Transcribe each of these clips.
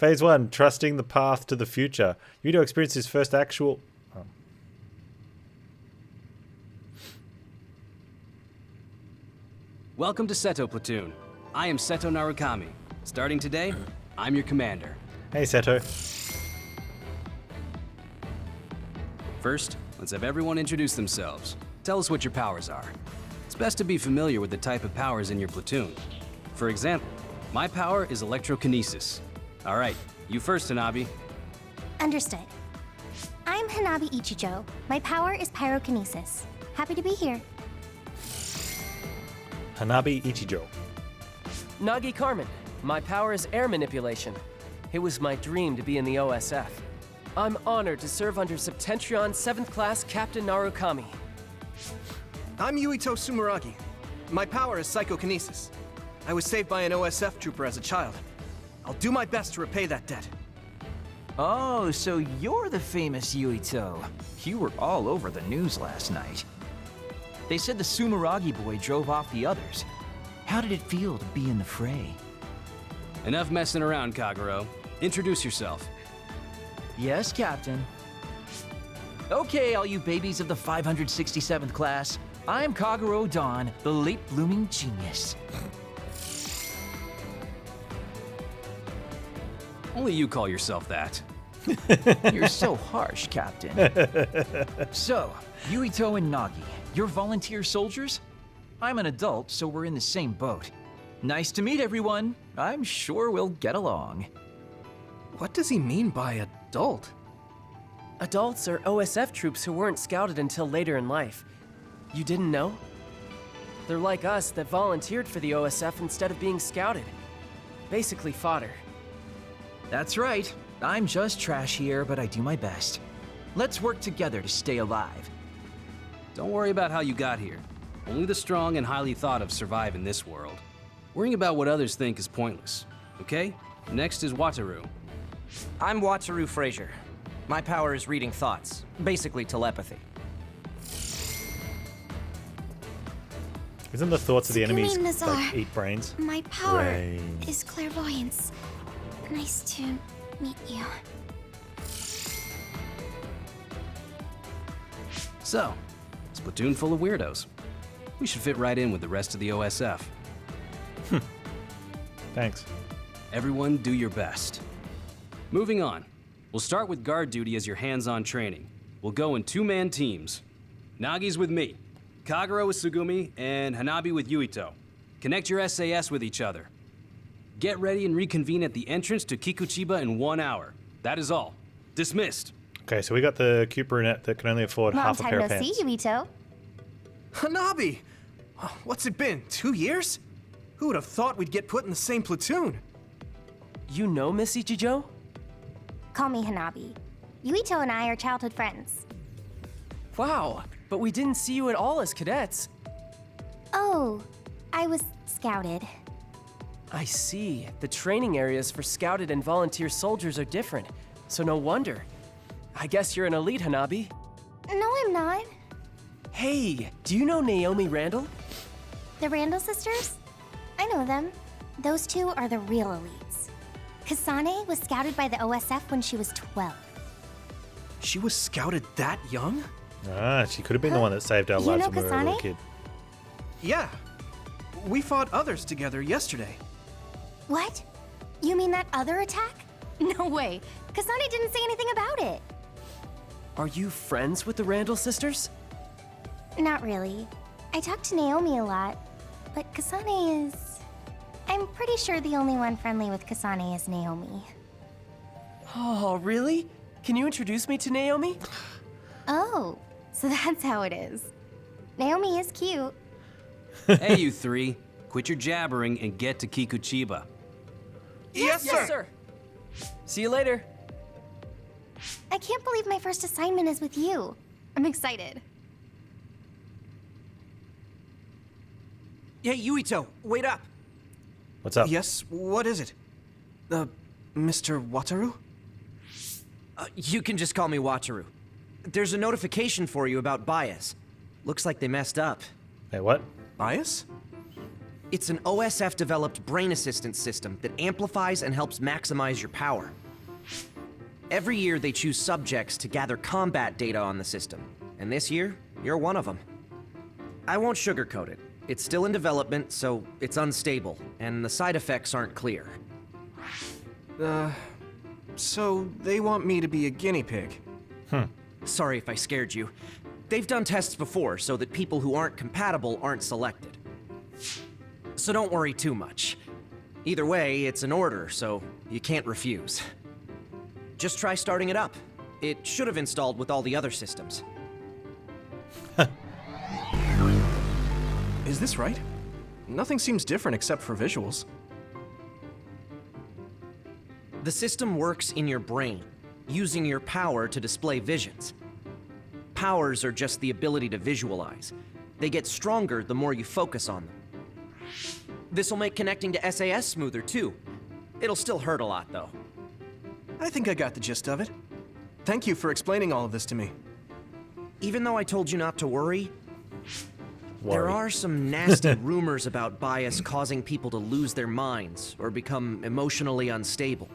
Phase 1, trusting the path to the future. Yuito experienced his first actual... Oh. Welcome to Seto Platoon. I am Seto Narukami. Starting today, I'm your commander. Hey, Seto. First, let's have everyone introduce themselves. Tell us what your powers are. It's best to be familiar with the type of powers in your platoon. For example, my power is electrokinesis. All right, you first, Hanabi. Understood. I'm Hanabi Ichijo. My power is pyrokinesis. Happy to be here. Hanabi Ichijo. Nagi Carmen. My power is air manipulation. It was my dream to be in the OSF. I'm honored to serve under Septentrion 7th Class Captain Narukami. I'm Yuito Sumeragi. My power is psychokinesis. I was saved by an OSF trooper as a child. I'll do my best to repay that debt. Oh, so you're the famous Yuito. You were all over the news last night. They said the Sumeragi boy drove off the others. How did it feel to be in the fray? Enough messing around, Kagero. Introduce yourself. Yes, Captain. Okay, all you babies of the 567th class. I'm Kagero Dawn, the late-blooming genius. Only you call yourself that. You're so harsh, Captain. So, Yuito and Nagi, you're volunteer soldiers? I'm an adult, so we're in the same boat. Nice to meet everyone. I'm sure we'll get along. What does he mean by adult? Adults are OSF troops who weren't scouted until later in life. You didn't know? They're like us that volunteered for the OSF instead of being scouted. Basically fodder. That's right. I'm just trash here, but I do my best. Let's work together to stay alive. Don't worry about how you got here. Only the strong and highly thought of survive in this world. Worrying about what others think is pointless, okay? Next is Wataru. I'm Wataru Frazier. My power is reading thoughts, basically telepathy. Isn't the thoughts of the enemies Nazar. like eat brains? My power Brains. is clairvoyance. Nice to meet you. So, it's a platoon full of weirdos. We should fit right in with the rest of the OSF. Thanks. Everyone do your best. Moving on. We'll start with guard duty as your hands-on training. We'll go in two-man teams. Nagi's with me, Kagero with Sugumi, and Hanabi with Yuito. Connect your SAS with each other. Get ready and reconvene at the entrance to Kikuchiba in 1 hour. That is all. Dismissed. Okay, so we got the cute brunette that can only afford Long half a time pair no of pants. see, Yuito. Hanabi! What's it been, 2 years? Who would have thought we'd get put in the same platoon? You know Miss Ichijo? Call me Hanabi. Yuito and I are childhood friends. Wow, but we didn't see you at all as cadets. Oh, I was scouted. I see. The training areas for scouted and volunteer soldiers are different, so no wonder. I guess you're an elite, Hanabi. No, I'm not. Hey, do you know Naomi Randall? The Randall sisters? I know them. Those two are the real elites. Kasane was scouted by the OSF when she was 12. She was scouted that young? Ah, she could have been the one that saved our You lives know when we were a little Kasane? kid. Yeah. We fought others together yesterday. What? You mean that other attack? No way. Kasane didn't say anything about it. Are you friends with the Randall sisters? Not really. I talk to Naomi a lot, but Kasane is... I'm pretty sure the only one friendly with Kasane is Naomi. Oh, really? Can you introduce me to Naomi? Oh, so that's how it is. Naomi is cute. Hey, you three. Quit your jabbering and get to Kikuchiba. Yes, sir! See you later. I can't believe my first assignment is with you. I'm excited. Hey, Yuito, wait up! What's up? Yes, what is it? Mr. Wataru? You can just call me Wataru. There's a notification for you about bias. Looks like they messed up. Hey, what? Bias? It's an OSF-developed brain assistance system that amplifies and helps maximize your power. Every year, they choose subjects to gather combat data on the system. And this year, you're one of them. I won't sugarcoat it. It's still in development, so it's unstable, and the side effects aren't clear. So they want me to be a guinea pig. Sorry if I scared you. They've done tests before so that people who aren't compatible aren't selected. So don't worry too much. Either way, it's an order, so you can't refuse. Just try starting it up. It should have installed with all the other systems. Is this right? Nothing seems different except for visuals. The system works in your brain, using your power to display visions. Powers are just the ability to visualize. They get stronger the more you focus on them. This'll make connecting to SAS smoother too. It'll still hurt a lot though. I think I got the gist of it. Thank you for explaining all of this to me. Even though I told you not to worry, there are some nasty rumors about bias causing people to lose their minds or become emotionally unstable.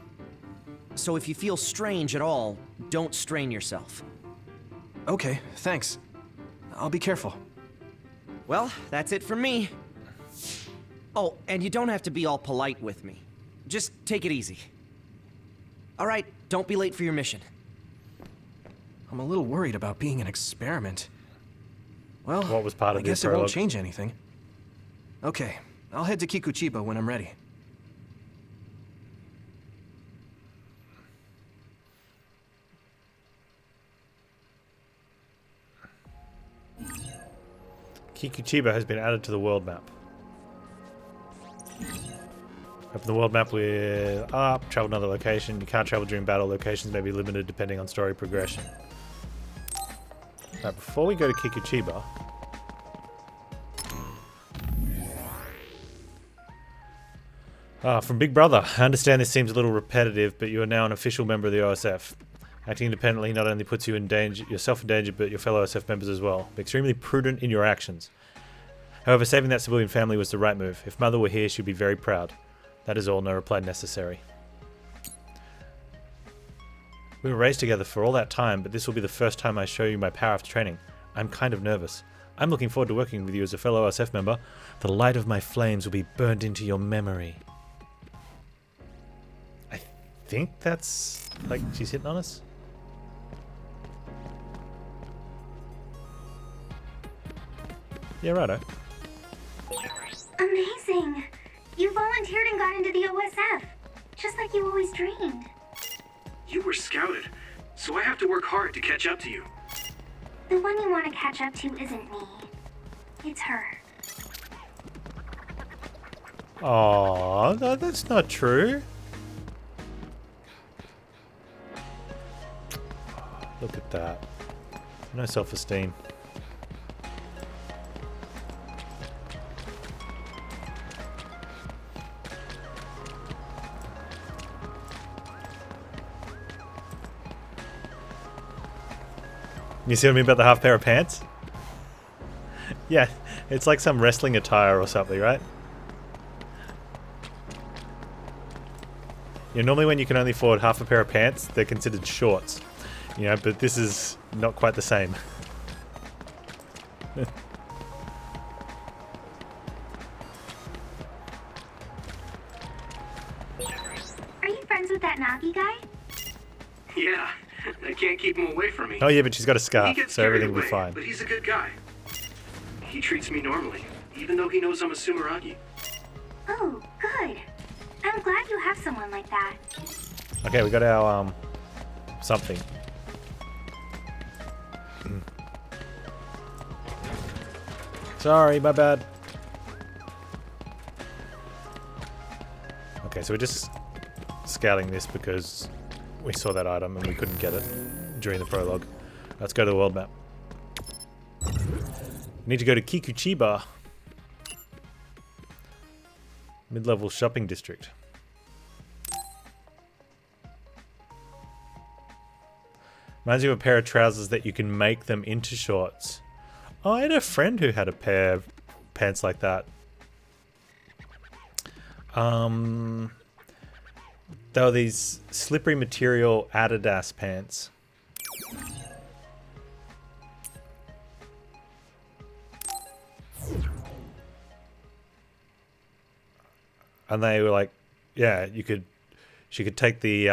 So if you feel strange at all, don't strain yourself. Okay, thanks. I'll be careful. Well, that's it from me. Oh, and you don't have to be all polite with me. Just take it easy. All right, don't be late for your mission. I'm a little worried about being an experiment. Well, What was part of I guess this it won't prologue? change anything. Okay, I'll head to Kikuchiba when I'm ready. Kikuchiba has been added to the world map. Open the world map with up, travel another location. You can't travel during battle. Locations may be limited depending on story progression. Now, before we go to Kikuchiba, from Big Brother. I understand this seems a little repetitive, but you are now an official member of the OSF. Acting independently not only puts you in danger, yourself in danger, but your fellow OSF members as well. Be extremely prudent in your actions. However, saving that civilian family was the right move. If Mother were here, she'd be very proud. That is all, no reply necessary. We were raised together for all that time, but this will be the first time I show you my power after training. I'm kind of nervous. I'm looking forward to working with you as a fellow OSF member. The light of my flames will be burned into your memory. I think that's like she's hitting on us. Yeah, righto. Amazing! You volunteered and got into the OSF, just like you always dreamed. You were scouted, so I have to work hard to catch up to you. The one you want to catch up to isn't me. It's her. Aww, no, that's not true. Look at that. No self-esteem. You see what I mean about the half pair of pants? Yeah, it's like some wrestling attire or something, right? Yeah, normally when you can only afford half a pair of pants, they're considered shorts. You know, but this is not quite the same. Are you friends with that Nagi guy? Yeah, I can't keep him away from me. Oh yeah, but she's got a He scarf, gets so carried everything will be away, fine. but he's a good guy. He treats me normally, even though he knows I'm a Sumeragi. Oh, good. I'm glad you have someone like that. Okay, we got our, something. Sorry, my bad. Okay, so we're just scouting this because we saw that item and we couldn't get it during the prologue. Let's go to the world map. We need to go to Kikuchiba. Mid-level shopping district. Reminds you of a pair of trousers that you can make them into shorts. Oh, I had a friend who had a pair of pants like that. There were these slippery material Adidas pants. And they were like, yeah, she could take the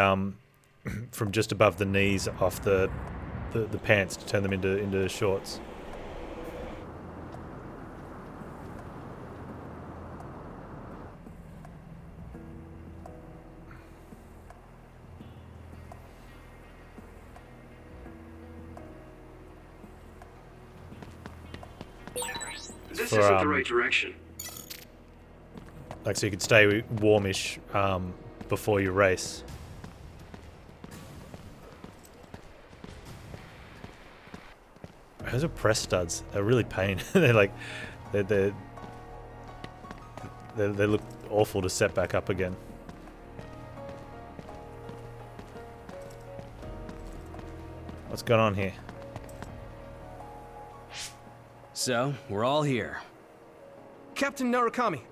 from just above the knees off the pants to turn them into shorts. This isn't the right direction. Like, so you could stay warmish before you race. Those are press studs. They're really pain. They're like, they look awful to set back up again. What's going on here? So, we're all here. Captain Narukami,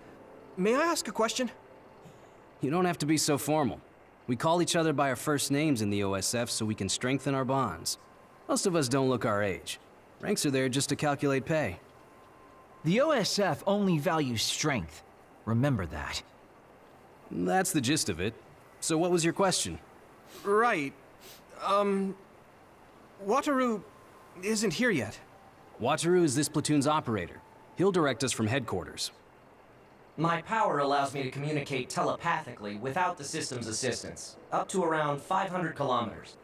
may I ask a question? You don't have to be so formal. We call each other by our first names in the OSF so we can strengthen our bonds. Most of us don't look our age. Ranks are there just to calculate pay. The OSF only values strength. Remember that. That's the gist of it. So what was your question? Right. Wataru isn't here yet. Wataru is this platoon's operator. He'll direct us from headquarters. My power allows me to communicate telepathically without the system's assistance, up to around 500 kilometers.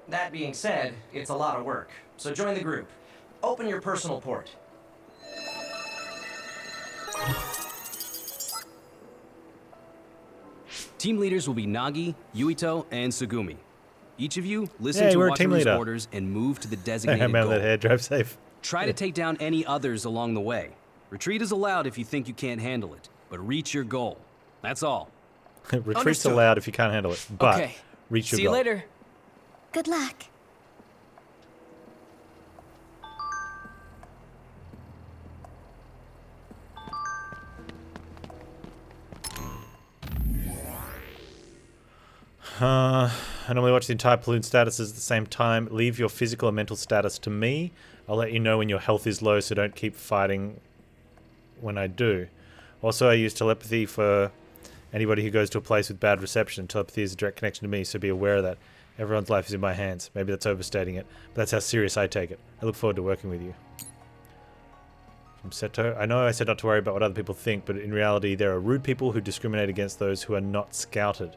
That being said, it's a lot of work, so join the group. Open your personal port. Team leaders will be Nagi, Yuito, and Sugumi. Each of you listen Hey, to we're a team Wataru's leader. orders and move to the designated Man, goal. that hair drive safe. Try to take down any others along the way. Retreat is allowed if you think you can't handle it, but reach your goal. That's all. Retreat's Understood. allowed if you can't handle it, but Okay. reach your See you goal. later. Good luck. I normally watch the entire platoon statuses at the same time. Leave your physical and mental status to me. I'll let you know when your health is low, so don't keep fighting when I do. Also, I use telepathy for anybody who goes to a place with bad reception. Telepathy is a direct connection to me, so be aware of that. Everyone's life is in my hands. Maybe that's overstating it, but that's how serious I take it. I look forward to working with you. From Seto. I know I said not to worry about what other people think, but in reality, there are rude people who discriminate against those who are not scouted.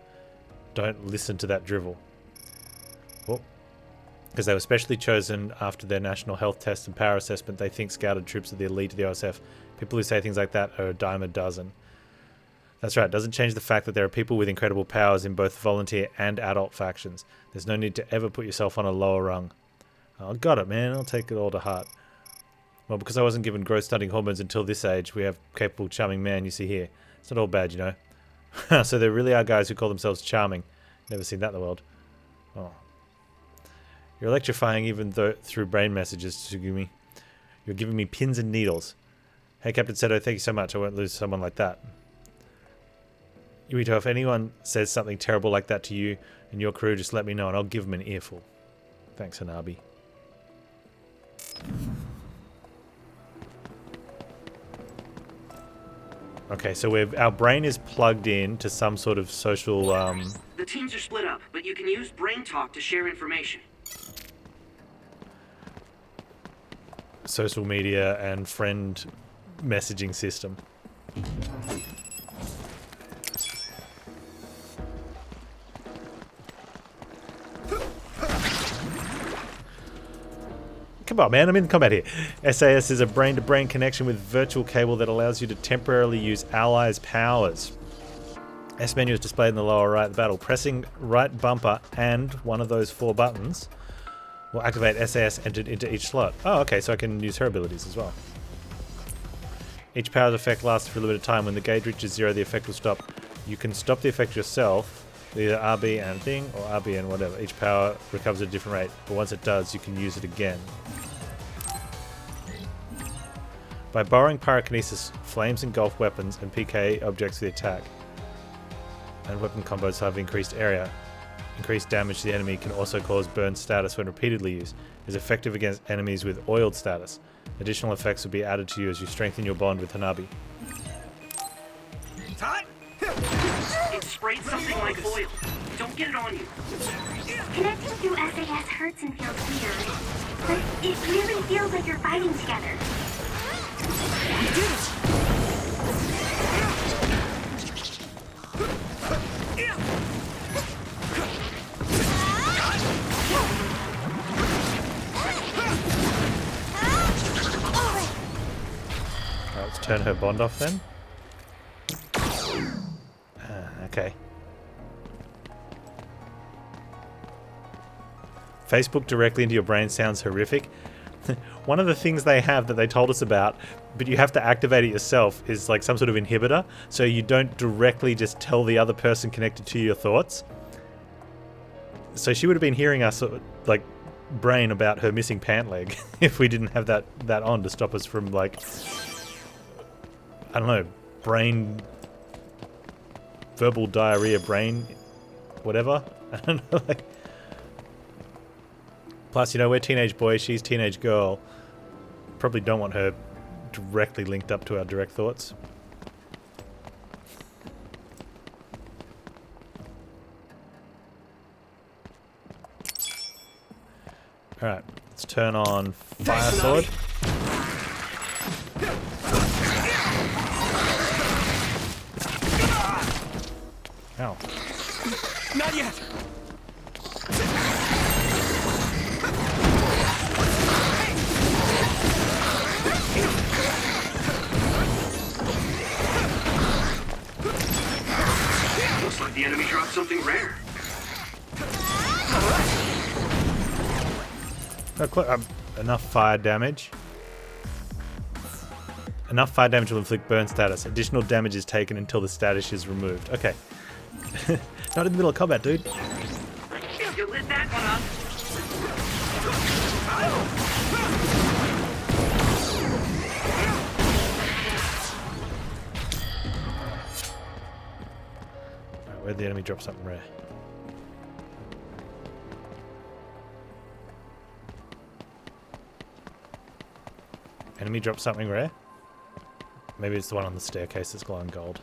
Don't listen to that drivel. Well, because they were specially chosen after their national health test and power assessment, they think scouted troops are the elite of the OSF. People who say things like that are a dime a dozen. That's right, it doesn't change the fact that there are people with incredible powers in both volunteer and adult factions. There's no need to ever put yourself on a lower rung. Oh, got it, man. I'll take it all to heart. Well, because I wasn't given growth-stunting hormones until this age, we have capable, charming man you see here. It's not all bad, you know. So there really are guys who call themselves charming. Never seen that in the world. Oh. You're electrifying even though through brain messages, Tsugumi. You're giving me pins and needles. Hey, Captain Seto, thank you so much. I won't lose someone like that. Yuito, if anyone says something terrible like that to you and your crew, just let me know and I'll give them an earful. Thanks, Hanabi. Okay, so our brain is plugged in to some sort of social... The teams are split up, but you can use Brain Talk to share information. social media and friend messaging system. Come on, man, I'm in combat here. SAS is a brain-to-brain connection with virtual cable that allows you to temporarily use allies' powers. S menu is displayed in the lower right of the battle. Pressing right bumper and one of those 4 buttons will activate SAS entered into each slot. Oh, okay, so I can use her abilities as well. Each power's effect lasts for a limited time. When the gauge reaches 0, the effect will stop. You can stop the effect yourself, either RB and thing or RB and whatever. Each power recovers at a different rate, but once it does, you can use it again. By borrowing pyrokinesis, flames engulf weapons and PK objects with the attack. and weapon combos have increased area. Increased damage to the enemy can also cause burn status when repeatedly used. Is effective against enemies with oiled status. Additional effects will be added to you as you strengthen your bond with Hanabi. It sprayed something like oil. Don't get it on you. Connecting through SAS hurts and feels weird, but it really feels like you're fighting together. You did it! Let's turn her bond off then. Okay. Facebook directly into your brain sounds horrific. One of the things they have that they told us about, but you have to activate it yourself, is like some sort of inhibitor, so you don't directly just tell the other person connected to your thoughts. So she would have been hearing us like brain about her missing pant leg if we didn't have that on to stop us from, like, I don't know, brain, verbal diarrhea, brain, whatever. I don't know, like. Plus, you know, we're teenage boys, she's teenage girl. Probably don't want her directly linked up to our direct thoughts. Alright, let's turn on Fire Sword. Ow. Not yet! Looks like the enemy dropped something rare. Enough fire damage. Enough fire damage will inflict burn status. Additional damage is taken until the status is removed. Okay. Not in the middle of combat, dude. You lit that one up. Alright, where'd the enemy drop something rare? Enemy dropped something rare? Maybe it's the one on the staircase that's glowing gold.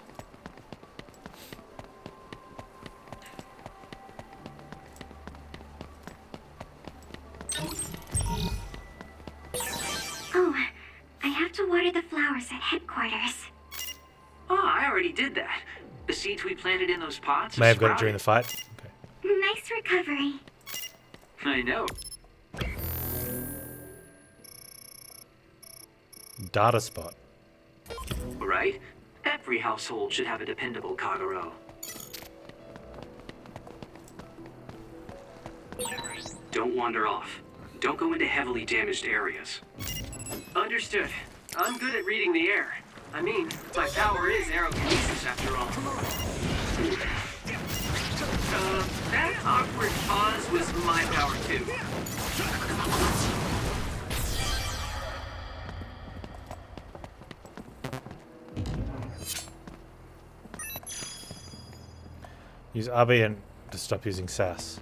Oh, I have to water the flowers at headquarters. Oh, I already did that. The seeds we planted in those pots May have got it during the fight. Okay. Nice recovery. I know. Data spot. Right? Every household should have a dependable Kagero. Don't wander off. Don't go into heavily damaged areas. Understood. I'm good at reading the air. I mean, my power is aerokinesis after all. That awkward pause was my power too. Use RB and to stop using SAS.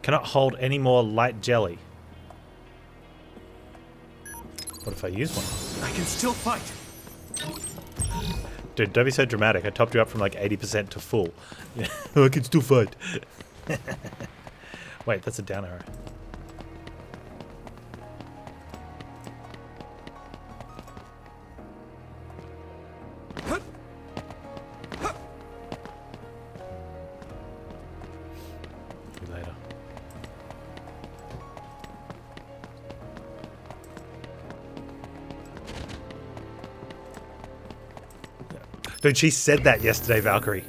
Cannot hold any more light jelly. What if I use one? I can still fight. Dude, don't be so dramatic. I topped you up from like 80% to full. Yeah. I can still fight. Wait, that's a down arrow. Later. Dude, she said that yesterday, Valkyrie.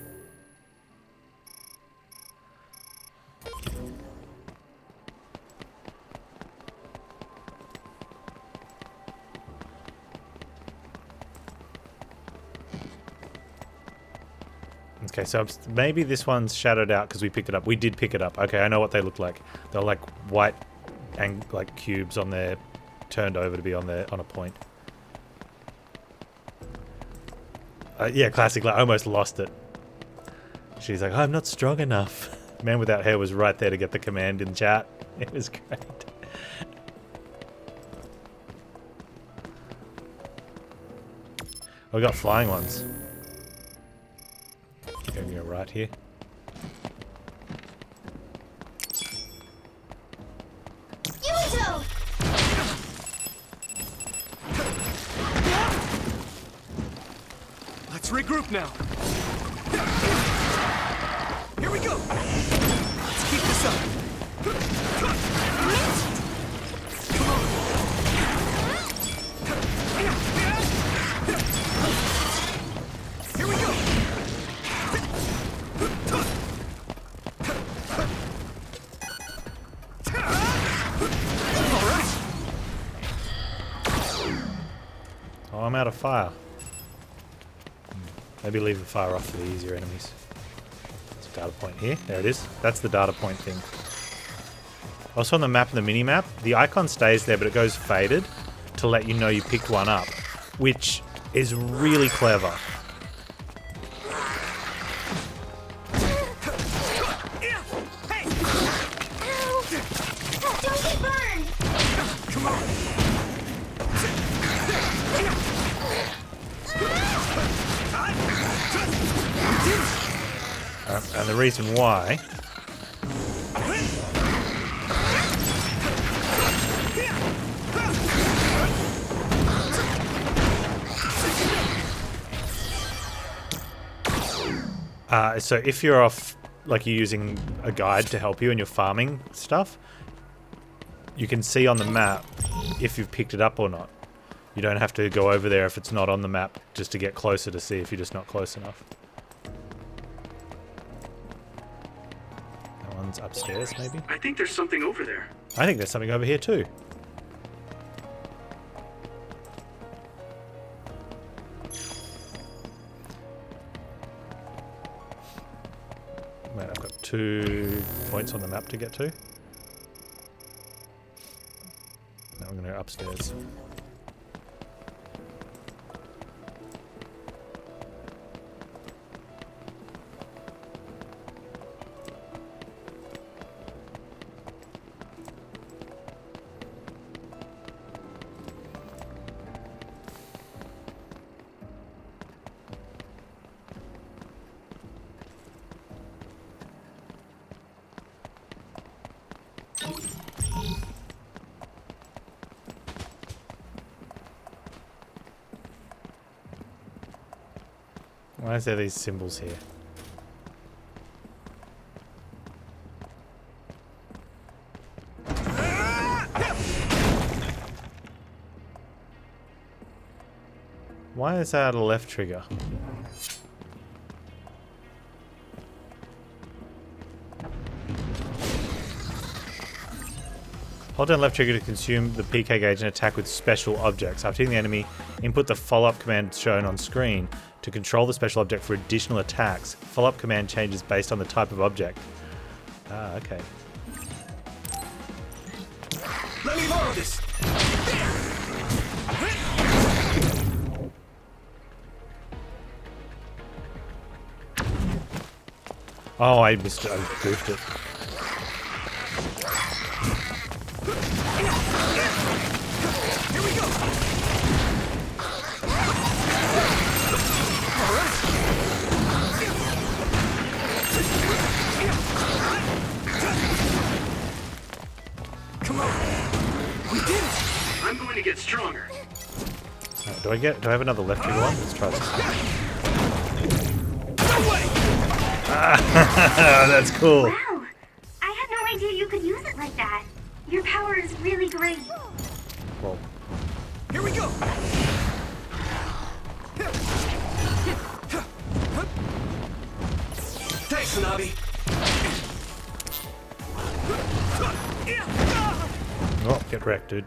Okay, so maybe this one's shadowed out because we picked it up. We did pick it up. Okay, I know what they look like. They're like white and like cubes on there, turned over to be on a point. Yeah, classic. Like, I almost lost it. She's like, I'm not strong enough. Man Without Hair was right there to get the command in chat. It was great. We got flying ones. Going to go right here. Yuito! Let's regroup now. Here we go. Let's keep this up. Here we go. All right. Oh, I'm out of fire. Maybe leave the fire off for the easier enemies. There's a data point here. There it is. That's the data point thing. Also on the map and the mini-map, the icon stays there, but it goes faded to let you know you picked one up, which is really clever. Don't get burned! Come on. And the reason why so if you're off, like you're using a guide to help you and you're farming stuff, you can see on the map if you've picked it up or not. You don't have to go over there if it's not on the map just to get closer to see if you're just not close enough. That one's upstairs, maybe? I think there's something over there. I think there's something over here too. Wait, I've got 2 points on the map to get to. Now I'm going to go upstairs. Why is there these symbols here? Why is that a left trigger? Hold down left trigger to consume the PK gauge and attack with special objects. After hitting the enemy, input the follow-up command shown on screen to control the special object for additional attacks. Follow-up command changes based on the type of object. Ah, okay. Let me borrow this. Oh, I goofed it. Here we go. All right. Come on. We did it. I'm going to get stronger. Do I have another left trigger one? Let's try this. No way. That's cool. Wow! I had no idea you could use it like that. Your power is really great. Well, Here we go. Thanks, Nabi. oh, get wrecked, dude.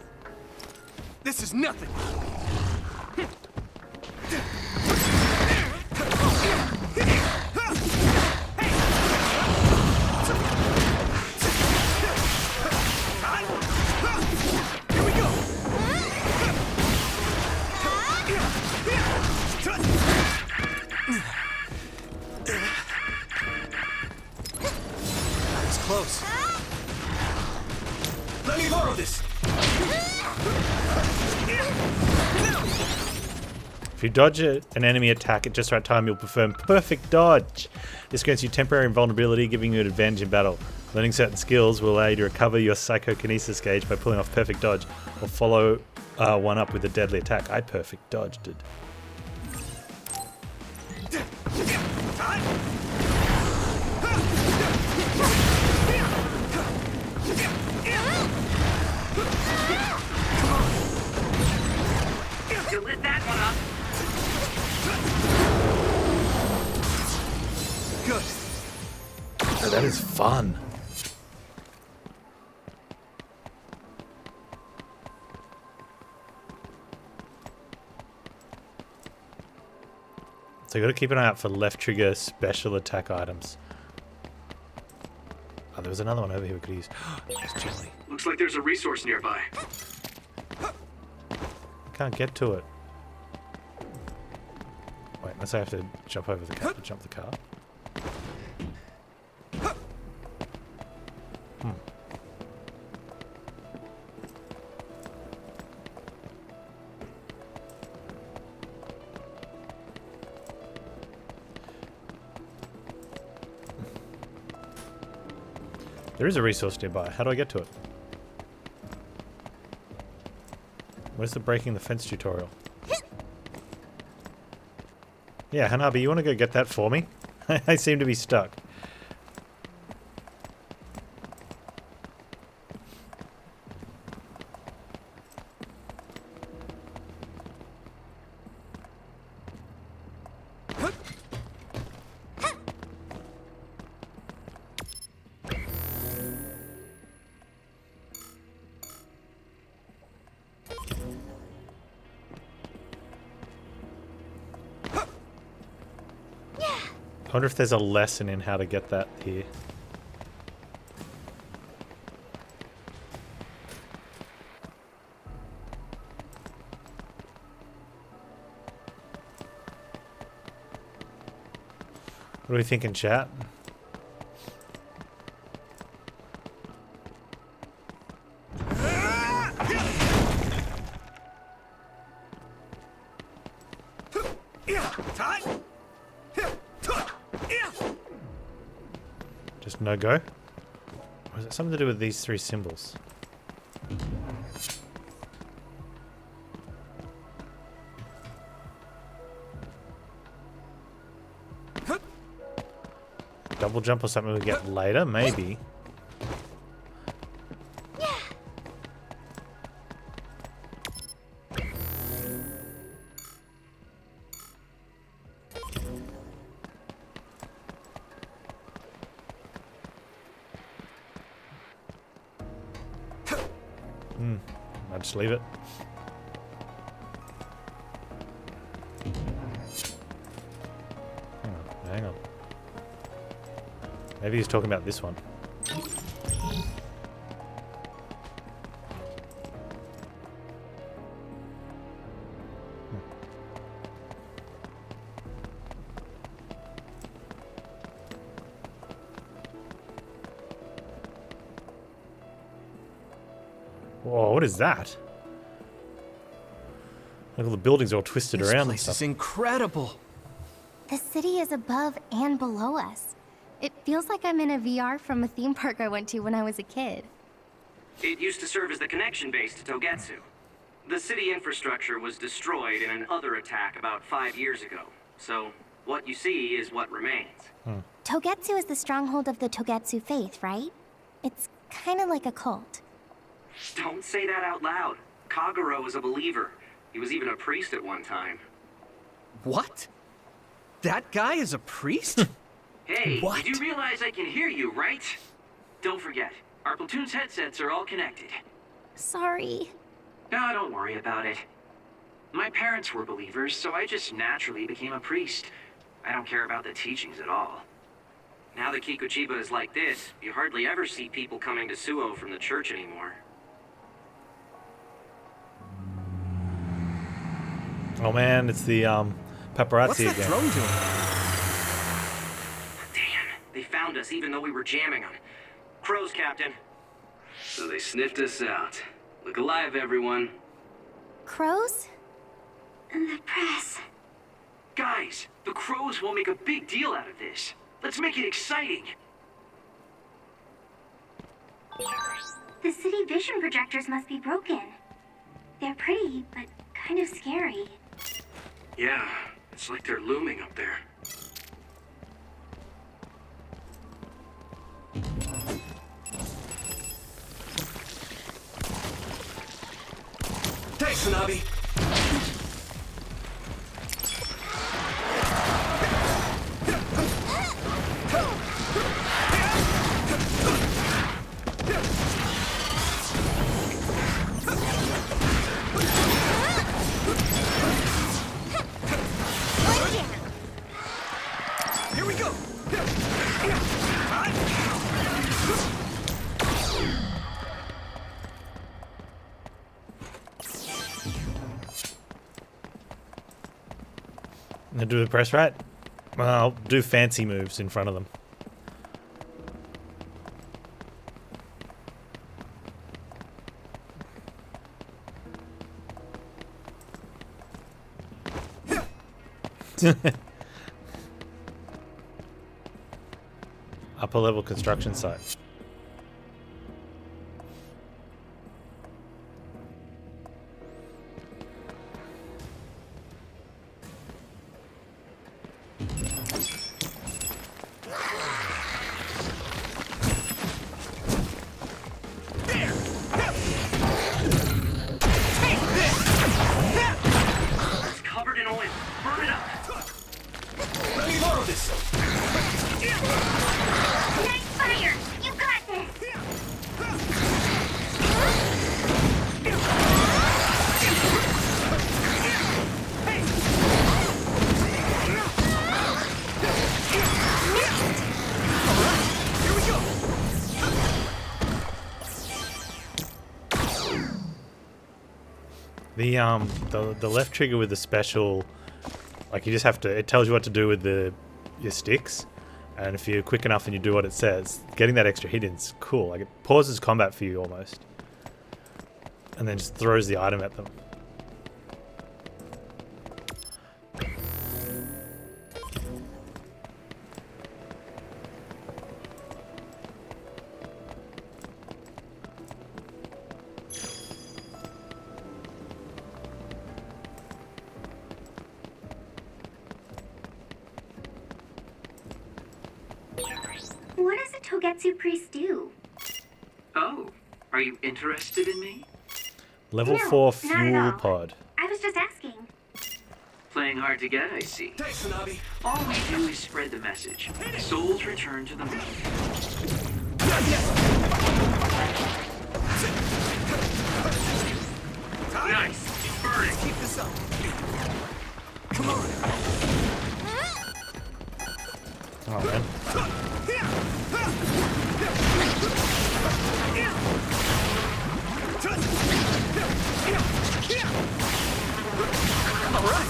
This is nothing. Here we go. If you dodge an enemy attack at just the right time, you'll perform perfect dodge. This grants you temporary invulnerability, giving you an advantage in battle. Learning certain skills will allow you to recover your psychokinesis gauge by pulling off perfect dodge, or follow one up with a deadly attack. I perfect dodged it. You lit that one up. Good. Oh, that is fun. So you got to keep an eye out for left trigger special attack items. Oh, there was another one over here we could use. There's jelly. Looks like there's a resource nearby. Can't get to it. Wait, unless I have to jump over the car to jump the car. There is a resource nearby. How do I get to it? Where's the breaking the fence tutorial? Yeah, Hanabi, you want to go get that for me? I seem to be stuck. I wonder if there's a lesson in how to get that here. What do we think in chat? Just no go? Or is it something to do with these three symbols? Double jump or something we get later? Maybe. I'll just leave it. Hang on. Maybe he's talking about this one. Whoa, what is that? Look, all the buildings are all twisted around and This stuff. place is incredible. The city is above and below us. It feels like I'm in a VR from a theme park I went to when I was a kid. It used to serve as the connection base to Togetsu. The city infrastructure was destroyed in an other attack about 5 years ago. So, what you see is what remains. Togetsu is the stronghold of the Togetsu faith, right? It's kind of like a cult. Don't say that out loud. Kagero is a believer. He was even a priest at one time. What? That guy is a priest? Hey, What? you do realize I can hear you, right? Don't forget, our platoon's headsets are all connected. Sorry. No, don't worry about it. My parents were believers, so I just naturally became a priest. I don't care about the teachings at all. Now that Kikuchiba is like this, you hardly ever see people coming to Suo from the church anymore. Oh man, it's the paparazzi What's that again. drone doing? Damn, they found us even though we were jamming them. Crows, Captain. So they sniffed us out. Look alive, everyone. Crows? The press. Guys, the crows will make a big deal out of this. Let's make it exciting. The city vision projectors must be broken. They're pretty, but kind of scary. Yeah, it's like they're looming up there. Thanks, Hanabi. Here we go. Gonna do the press right? Well, I'll do fancy moves in front of them. Upper level construction site. It's covered in oil. Burn it up. Let me borrow this. Nice fire! You got this! Here we go. The left trigger with the special, like you just have to, it tells you what to do with your sticks, and if you're quick enough and you do what it says, getting that extra hit in's cool. Like it pauses combat for you almost, and then just throws the item at them. What does a Togetsu priest do? Oh, are you interested in me? Level No, 4 not at fuel all. pod. I was just asking. Playing hard to get, I see. Thanks, Hanabi. All we do is spread the message. Souls return to the moon. Nice. Keep burning. Keep this up. Come on. Oh man. All right.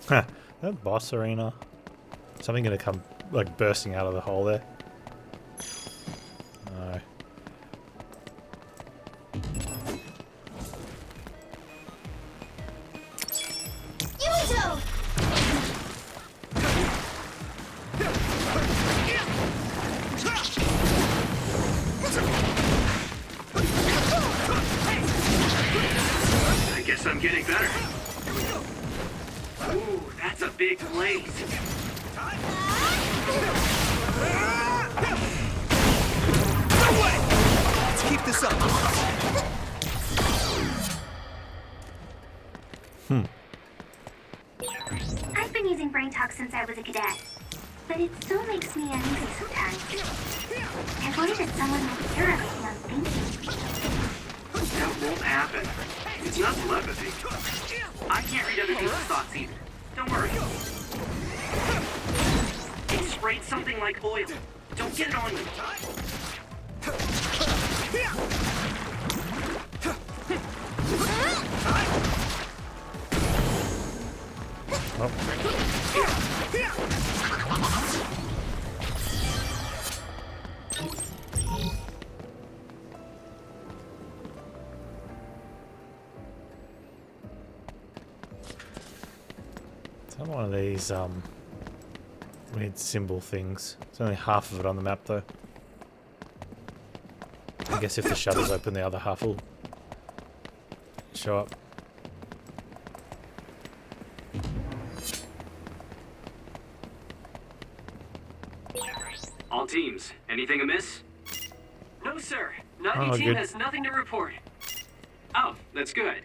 Huh. That boss arena. Something gonna come like bursting out of the hole there. No. Yuito! I guess I'm getting better. Ooh, that's a big blaze. No way! Let's keep this up. I've been using brain talk since I was a cadet, but it still makes me uneasy sometimes. I worry that someone might hear everything I'm thinking. That won't happen. It's not telepathy. I can't read other people's thoughts either. Don't worry. It sprayed something like oil. Don't get it on you. It's not one of these weird symbol things. It's only half of it on the map though. I guess if the shutter's open, the other half will show up. All teams, anything amiss? No, sir. Nagi team good. has nothing to report. Oh, that's good.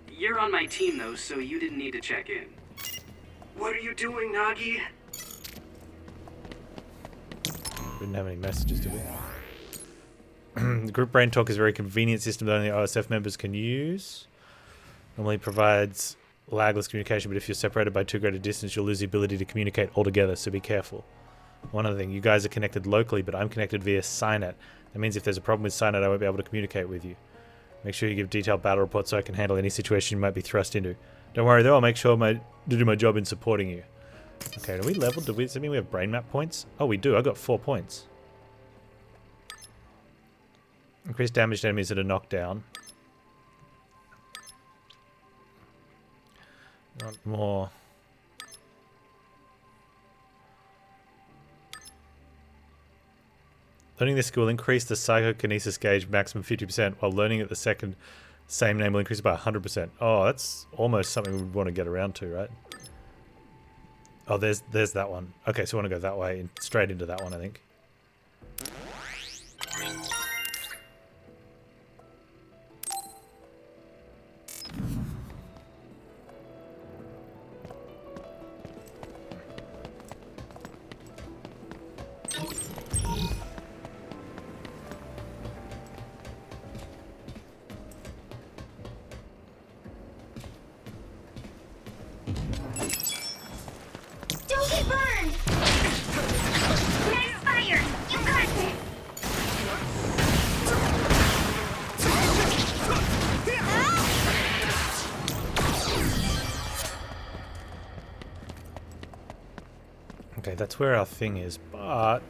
You're on my team, though, so you didn't need to check in. What are you doing, Nagi? Didn't have any messages, did we? The group brain talk is a very convenient system that only OSF members can use. Normally provides lagless communication, but if you're separated by too great a distance, you'll lose the ability to communicate altogether, so be careful. One other thing, you guys are connected locally, but I'm connected via Cynet. That means if there's a problem with Cynet, I won't be able to communicate with you. Make sure you give detailed battle reports so I can handle any situation you might be thrust into. Don't worry though, I'll make sure to do my job in supporting you. Okay, are we leveled? Does that mean we have brain map points? Oh, we do. I got 4 points. Increase damage to enemies that are knocked down. Not more. Learning this skill will increase the psychokinesis gauge maximum 50%, while learning it the second same name will increase by 100%. Oh, that's almost something we would want to get around to, right? Oh, there's that one. Okay, so I want to go that way, straight into that one, I think. Don't get burned! Nice fire! You got this! Okay, that's where our thing is, but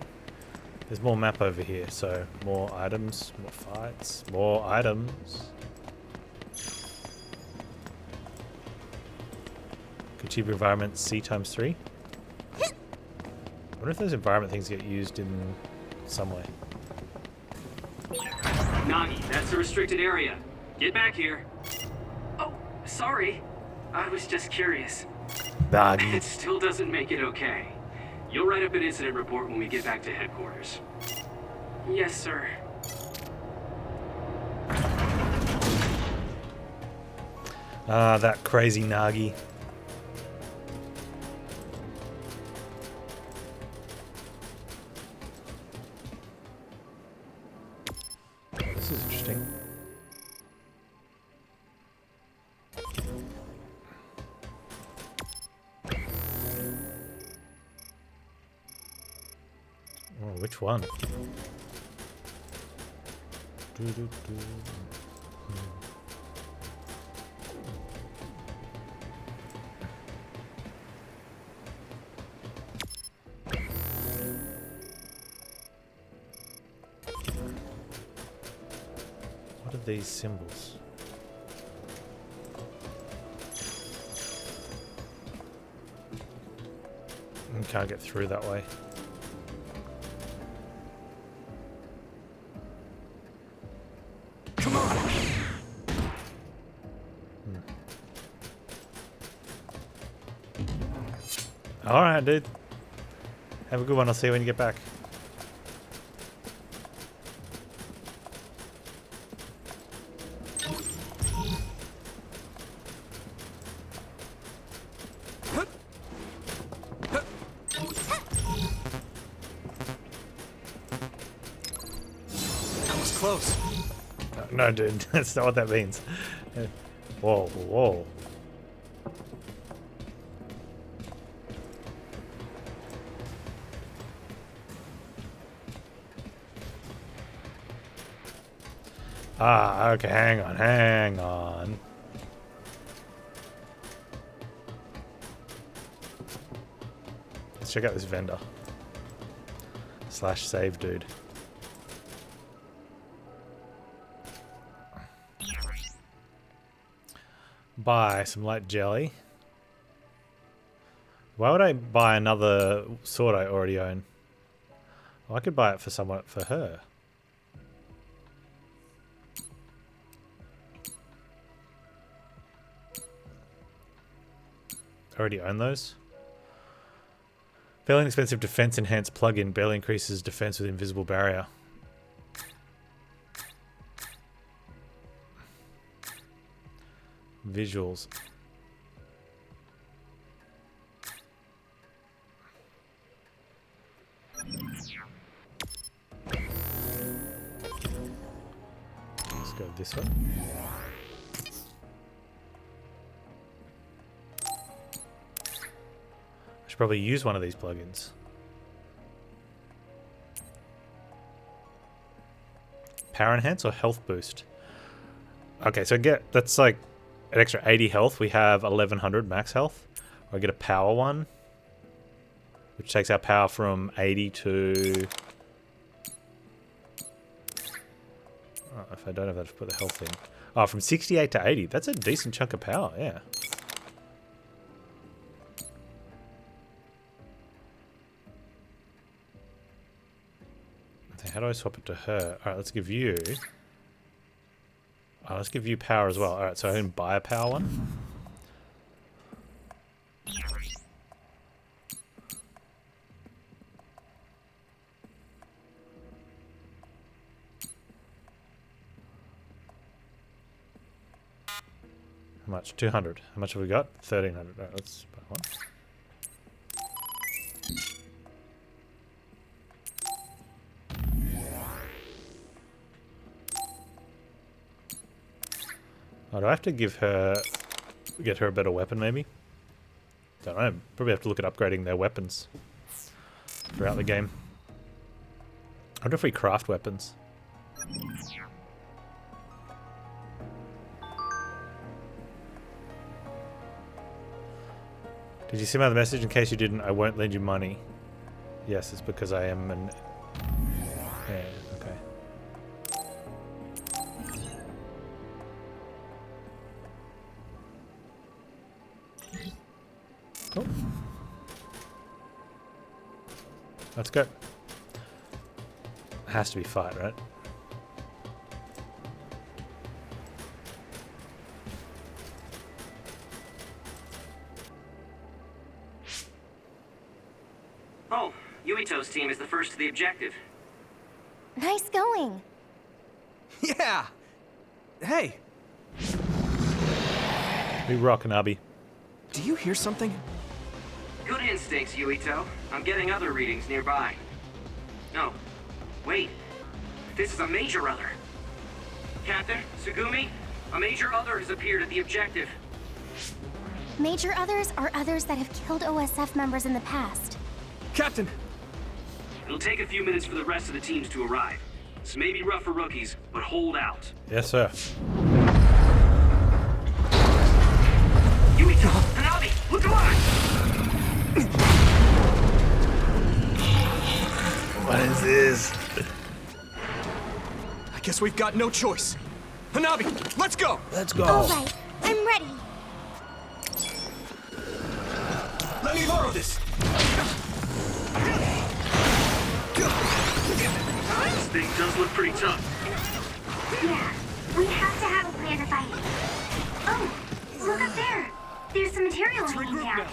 there's more map over here, so more items, more fights, more items. Achieve environment C ×3. I wonder if those environment things get used in some way. Nagi, that's a restricted area. Get back here. Oh, sorry. I was just curious. Nagi. It still doesn't make it okay. You'll write up an incident report when we get back to headquarters. Yes, sir. Ah, that crazy Nagi. This is interesting. Oh, which one? What are these symbols? You can't get through that way. Come on! Alright, dude. Have a good one. I'll see you when you get back. That was close. No, dude. That's not what that means. Whoa, whoa. Ah, okay, hang on. check out this vendor. / save dude. Buy some light jelly. Why would I buy another sword I already own? Well, I could buy it for someone, for her. I already own those. Fairly inexpensive defense enhanced plugin barely increases defense with invisible barrier. Visuals. Let's go this way. I should probably use one of these plugins. Power enhance or health boost? Okay, so that's like an extra 80 health. We have 1100 max health. Or I get a power one, which takes our power from 80 to... Oh, if I don't have that to put the health in. Oh, from 68 to 80. That's a decent chunk of power, yeah. Okay, how do I swap it to her? Alright, let's give you... Oh, let's give you power as well. Alright, so I can buy a power one. How much? 200. How much have we got? 1300. Alright, let's buy one. Oh, do I have to get her a better weapon, maybe? Don't know. Probably have to look at upgrading their weapons throughout the game. I wonder if we craft weapons. Did you see my message? In case you didn't, I won't lend you money. Yes, it's because I am an... Yeah, okay. Cool. Let's go. It has to be fight, right? Oh, Yuito's team is the first to the objective. Nice going. Yeah! Hey, We rockin', Abby. do you hear something? Good instincts, Yuito. I'm getting other readings nearby. No. Wait. This is a major other. Captain, Tsugumi, a major other has appeared at the objective. Major others are others that have killed OSF members in the past. Captain! It'll take a few minutes for the rest of the teams to arrive. This may be rough for rookies, but hold out. Yes, sir. Yuito, Hanabi, look alive! What is this? I guess we've got no choice. Hanabi, let's go! Let's go. All right, I'm ready. Let me borrow this! This thing does look pretty tough. Yeah, we have to have a plan to fight it. Oh, look up there. There's some material hanging down.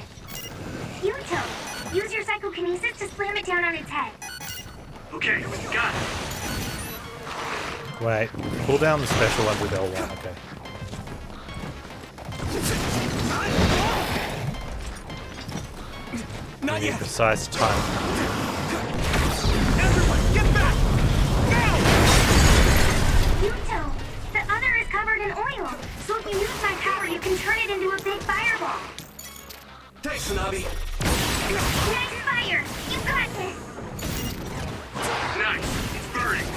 Yuito, use your psychokinesis to slam it down on its head. Okay, got it. Wait, pull down the special one with L1, okay. Not We need yet! precise time. Everyone, get back! Now! Yuito, the other is covered in oil, so if you use my power, you can turn it into a big fireball. Thanks, Hanabi. Nice fire! You got this! Nice, it's burning.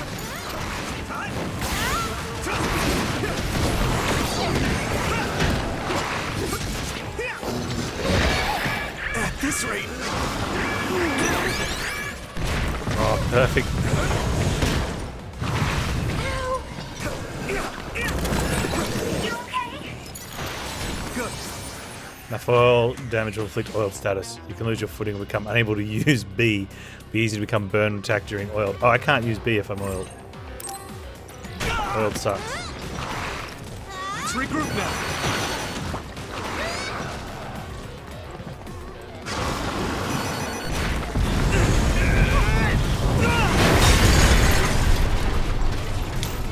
At this rate, Oh, perfect. You okay? Good. Now, foil damage will inflict oiled status. You can lose your footing and become unable to use B. Be easy to become burned and attacked during oiled. Oh, I can't use B if I'm oiled. Oiled sucks. Let's regroup now.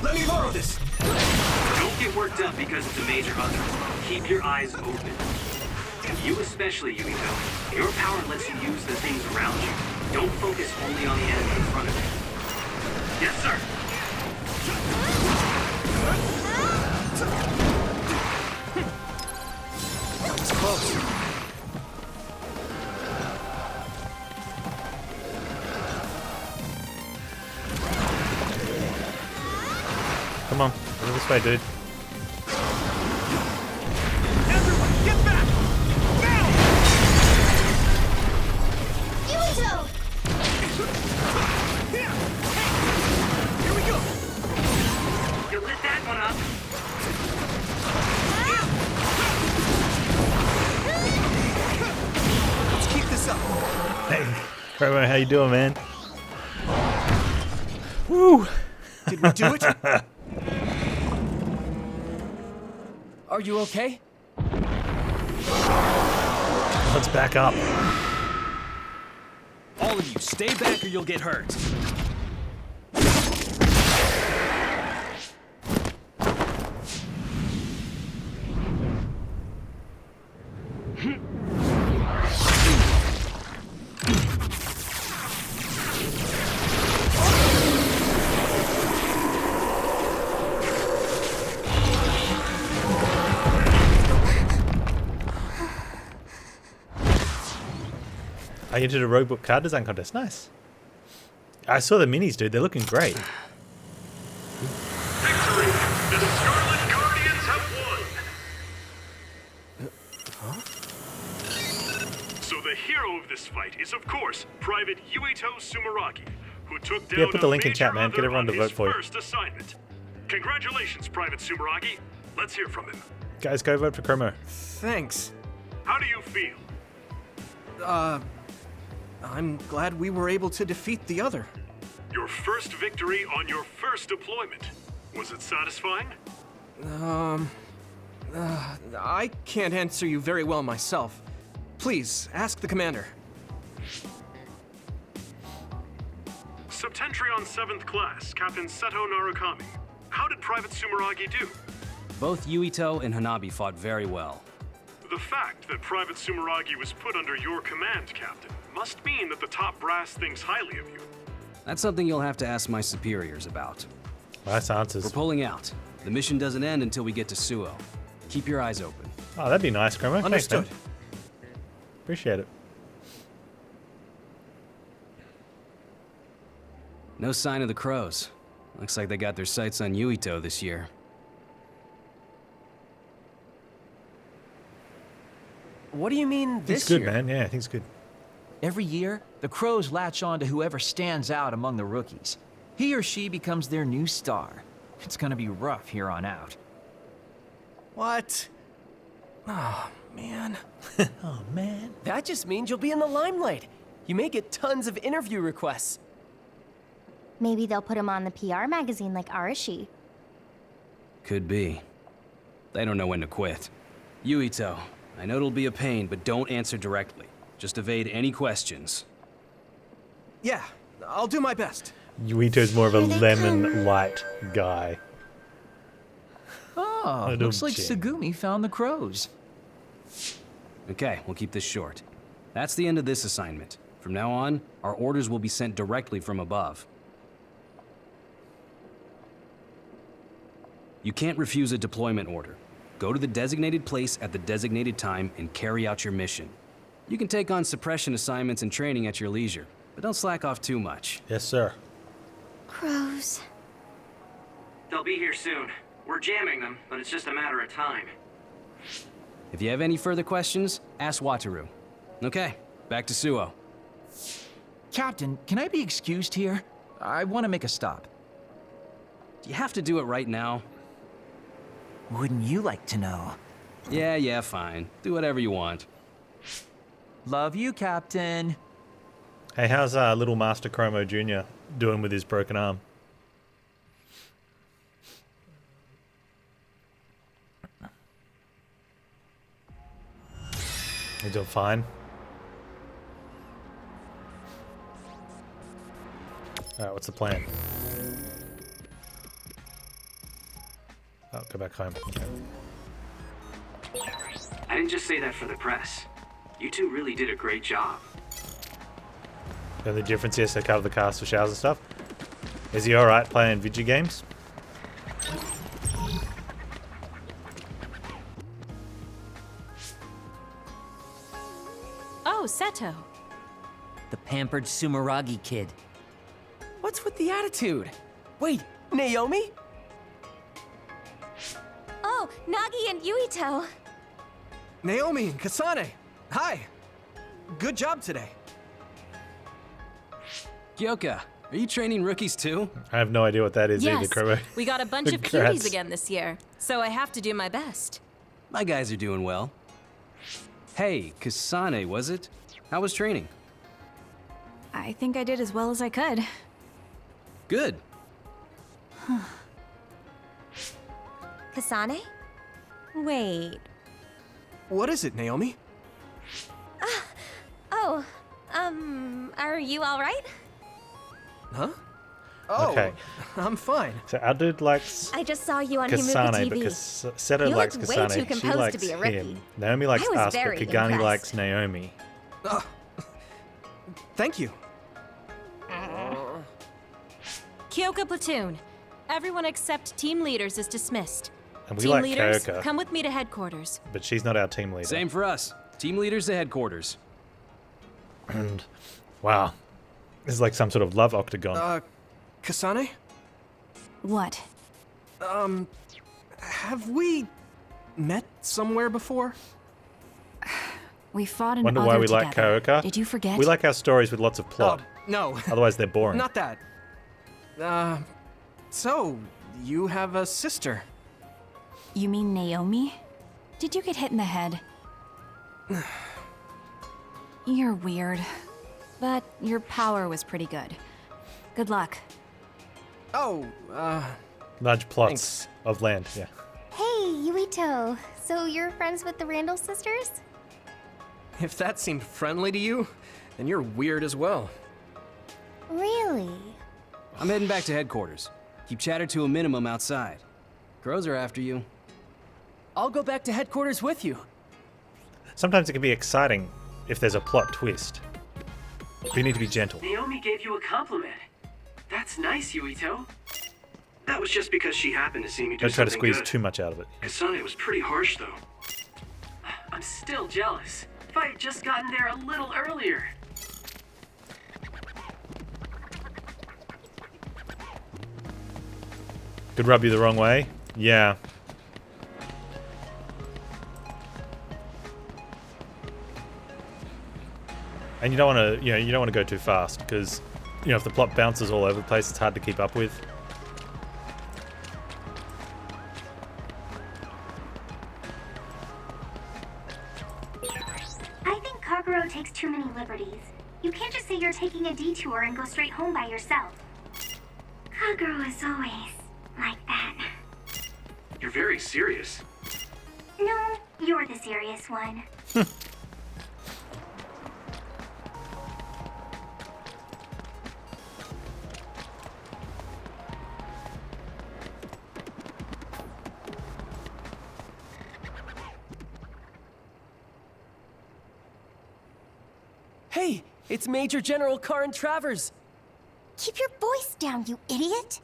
Let me borrow this. Don't get worked up because it's a major hunter. Keep your eyes open. And you especially, Yuito. Your power lets you use the things around you. Don't focus only on the enemy in front of you. Yes, sir. That was close. Come on, go this way, dude. Everyone, get back! Now! Yuito! Here we go! You lit that one up. Let's keep this up. Hey, Chromo, how you doing, man? Woo! Did we do it? Are you okay? Let's back up. All of you, stay back or you'll get hurt. I entered a roguebook card design contest. Nice. I saw the minis, dude. They're looking great. Victory! The Scarlet Guardians have won! So the hero of this fight is, of course, Private Yuito Sumeragi, who took down put the link in a chat, major man. Get everyone to on vote his for you. first assignment. Congratulations, Private Sumeragi. Let's hear from him. Guys, go vote for Chromo. Thanks. How do you feel? I'm glad we were able to defeat the other. Your first victory on your first deployment. Was it satisfying? I can't answer you very well myself. Please, ask the commander. Septentrion 7th Class, Captain Seto Narukami. How did Private Sumeragi do? Both Yuito and Hanabi fought very well. The fact that Private Sumeragi was put under your command, Captain, must mean that the top brass thinks highly of you. That's something you'll have to ask my superiors about. Nice answers. We're pulling out. The mission doesn't end until we get to Suo. Keep your eyes open. Oh, that'd be nice, Chromo. Thanks, Understood. man. Appreciate it. No sign of the crows. Looks like they got their sights on Yuito this year. What do you mean this It's good, year? man. Yeah, I think it's good. Every year, the Crows latch on to whoever stands out among the rookies. He or she becomes their new star. It's gonna be rough here on out. What? Oh, man. Oh, man. That just means you'll be in the limelight. You may get tons of interview requests. Maybe they'll put him on the PR magazine like Arashi. Could be. They don't know when to quit. Yuito, I know it'll be a pain, but don't answer directly. Just evade any questions. Yeah, I'll do my best. Yuito's more of a Here they lemon come. light guy. Oh, Little looks like Jim. Tsugumi found the Crows. Okay, we'll keep this short. That's the end of this assignment. From now on, our orders will be sent directly from above. You can't refuse a deployment order. Go to the designated place at the designated time and carry out your mission. You can take on suppression assignments and training at your leisure, but don't slack off too much. Yes, sir. Crows. They'll be here soon. We're jamming them, but it's just a matter of time. If you have any further questions, ask Wataru. Okay, back to Suo. Captain, can I be excused here? I want to make a stop. Do you have to do it right now? Wouldn't you like to know? Yeah, fine. Do whatever you want. Love you, Captain. Hey, how's little Master Chromo Jr. doing with his broken arm? He's doing fine. Alright, what's the plan? Oh, go back home. Okay. I didn't just say that for the press. You two really did a great job. The only difference is they cover the cast for showers and stuff. Is he alright playing video games? Oh, Seto. The pampered Sumeragi kid. What's with the attitude? Wait, Naomi? Oh, Nagi and Yuito. Naomi and Kasane, hi. Good job today. Kyoka, are you training rookies too? I have no idea what that is Yes, either, Chromo. we got a bunch of Congrats. cuties again this year, so I have to do my best. My guys are doing well. Hey, Kasane, was it? How was training? I think I did as well as I could. Good. Kasane? Wait. What is it, Naomi? Oh, are you all right? Huh? Oh, Okay. I'm fine. So our dude likes I just saw you on Kasane, Himuka but TV. Seto You likes look way Kasane. too She composed likes to be a rookie. him. Naomi likes I was us, but very Kagani impressed. likes Naomi. Thank you. Kyoka platoon. Everyone except team leaders is dismissed. And we Team like leaders, Kyoka, come with me to headquarters. but she's not our team leader. Same for us. Team leaders to headquarters. And wow, this is like some sort of love octagon. Kasane? What? Have we met somewhere before? We fought an Wonder other why we together. like Kyoka. Did you forget? We like our stories with lots of plot. No. Otherwise, they're boring. Not that. So, you have a sister? You mean Naomi? Did you get hit in the head? You're weird. But your power was pretty good. Good luck. Oh, Large plots Thanks. of land. Yeah. Hey, Yuito. So you're friends with the Randall sisters? if that seemed friendly to you, then you're weird as well. Really? I'm heading back to headquarters. Keep chatter to a minimum outside. Crows are after you. I'll go back to headquarters with you. Sometimes it can be exciting if there's a plot twist. But you need to be gentle. Naomi gave you a compliment. That's nice, Yuito. That was just because she happened to see me do Don't try to something squeeze good. too much out of it. Kasane was pretty harsh, though. I'm still jealous. If I had just gotten there a little earlier. Could rub you the wrong way? Yeah. And you don't want to, you don't want to go too fast because, if the plot bounces all over the place, it's hard to keep up with. I think Kaguro takes too many liberties. You can't just say you're taking a detour and go straight home by yourself. Kaguro is always like that. You're very serious. No, you're the serious one. Hey, it's Major General Karin Travers. Keep your voice down, you idiot!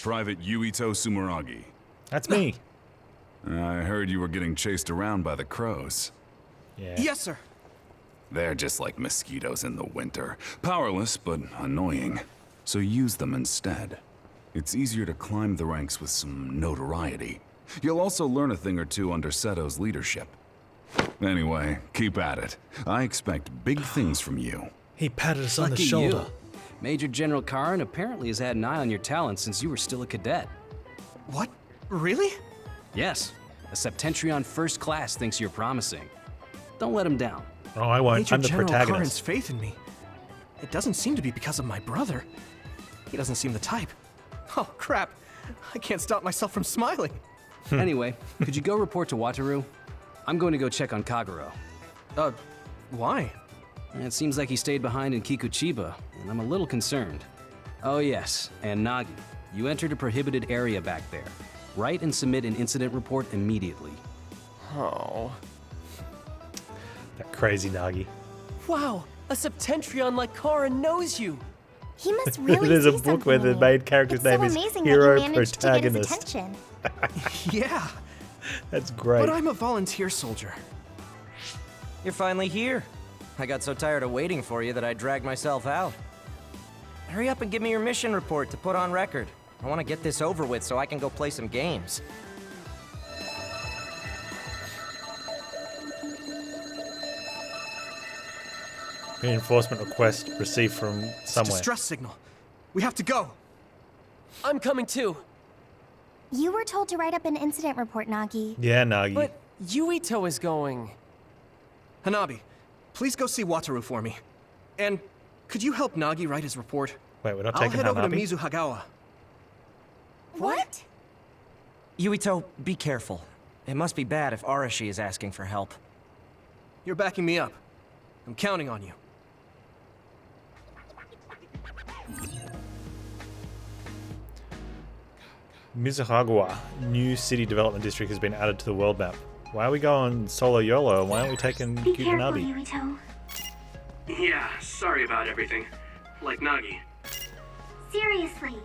Private Yuito Sumeragi. That's me. I heard you were getting chased around by the crows. Yeah. Yes, sir. They're just like mosquitoes in the winter. Powerless, but annoying. So use them instead. It's easier to climb the ranks with some notoriety. You'll also learn a thing or two under Seto's leadership. Anyway, keep at it. I expect big things from you. He patted us on the Lucky shoulder. you. Major General Karin apparently has had an eye on your talent since you were still a cadet. What? Really? Yes, a Septentrion First Class thinks you're promising. Don't let him down. Oh, I won't. Major I'm the General Karin's protagonist. faith in me. It doesn't seem to be because of my brother. He doesn't seem the type. Oh, crap. I can't stop myself from smiling. Anyway, could you go report to Wataru? I'm going to go check on Kagero. Why? It seems like he stayed behind in Kikuchiba, and I'm a little concerned. Oh yes, and Nagi, you entered a prohibited area back there. Write and submit an incident report immediately. Oh. That crazy Nagi. Wow, a Septentrion like Karin knows you. He must really There's a see book where something the in main you. character's It's name so is amazing Hero that you managed to get his Protagonist. attention. Yeah, That's great. but I'm a volunteer soldier. You're finally here. I got so tired of waiting for you that I dragged myself out. Hurry up and give me your mission report to put on record. I want to get this over with so I can go play some games. Reinforcement request received from somewhere. Distress signal. We have to go. I'm coming too. You were told to write up an incident report, Nagi. Yeah, Nagi. But Yuito is going. Hanabi, please go see Wataru for me. And could you help Nagi write his report? Wait, we're not I'll taking head over to Hanabi? Mizuhagawa. What? Yuito, be careful. It must be bad if Arashi is asking for help. You're backing me up. I'm counting on you. Mizuhagawa, new city development district, has been added to the world map. Why are we going solo YOLO? Why aren't we taking Be cute careful, Hanabi? Yuito. Yeah, sorry about everything. Like Nagi. Seriously.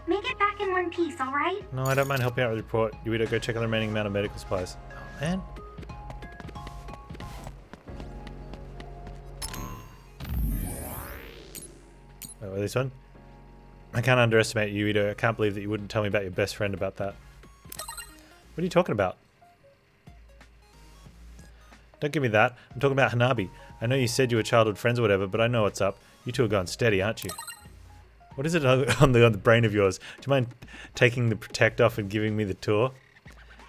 Make it back in one piece, alright? No, I don't mind helping out with the report. Yuito, go check on the remaining amount of medical supplies. Oh, man. Wait, this one? I can't underestimate you, Yuito. I can't believe that you wouldn't tell me about your best friend about that. What are you talking about? Don't give me that. I'm talking about Hanabi. I know you said you were childhood friends or whatever, but I know what's up. You two are going steady, aren't you? What is it on the brain of yours? Do you mind taking the protect off and giving me the tour?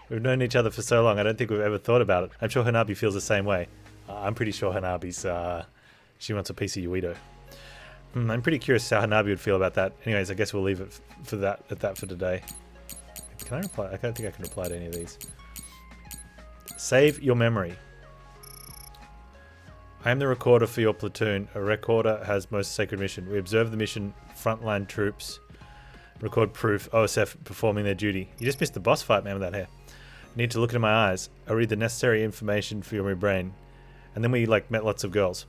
We've known each other for so long, I don't think we've ever thought about it. I'm sure Hanabi feels the same way. I'm pretty sure Hanabi's, she wants a piece of Yuito. I'm pretty curious how Hanabi would feel about that. Anyways, I guess we'll leave it for that for today. Can I reply? I don't think I can reply to any of these. Save your memory. I am the recorder for your platoon. A recorder has most sacred mission. We observe the mission, frontline troops, record proof, OSF performing their duty. You just missed the boss fight, man, with that hair. You need to look into my eyes. I read the necessary information for your brain. And then we met lots of girls.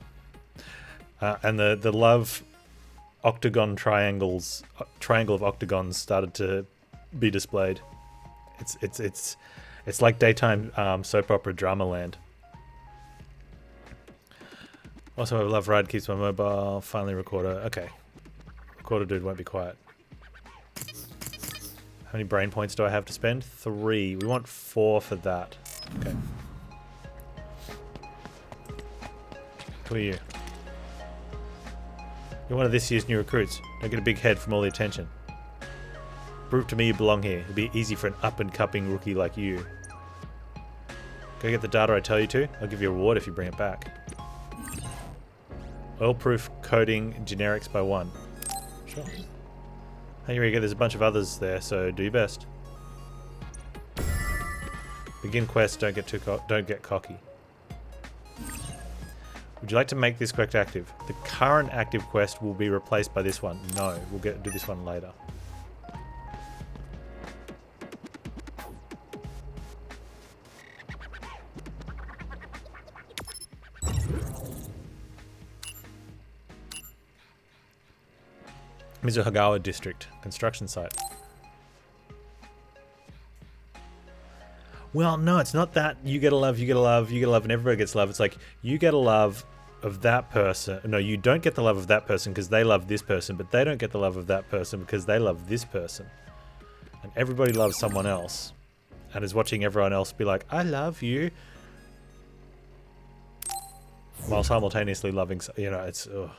And the love octagon triangle of octagons started to be displayed. It's like daytime soap opera drama land. Also, I love ride keeps my mobile. Finally, recorder. Okay, recorder dude won't be quiet. How many brain points do I have to spend? 3. We want 4 for that. Okay. Who are you? You're one of this year's new recruits. Don't get a big head from all the attention. Prove to me you belong here. It'll be easy for an up-and-coming rookie like you. Go get the data I tell you to. I'll give you a reward if you bring it back. Oil-proof coding generics by 1. Sure. Hey, Eureka, there's a bunch of others there, so do your best. Begin quest. Don't get cocky. Would you like to make this quest active? The current active quest will be replaced by this one. No, we'll do this one later. Mizuhagawa District, construction site. Well, no, it's not that you get a love, you get a love, you get a love, and everybody gets love. It's like, you get a love of that person. No, you don't get the love of that person because they love this person, but they don't get the love of that person because they love this person. And everybody loves someone else and is watching everyone else be like, I love you. While simultaneously loving, it's, ugh.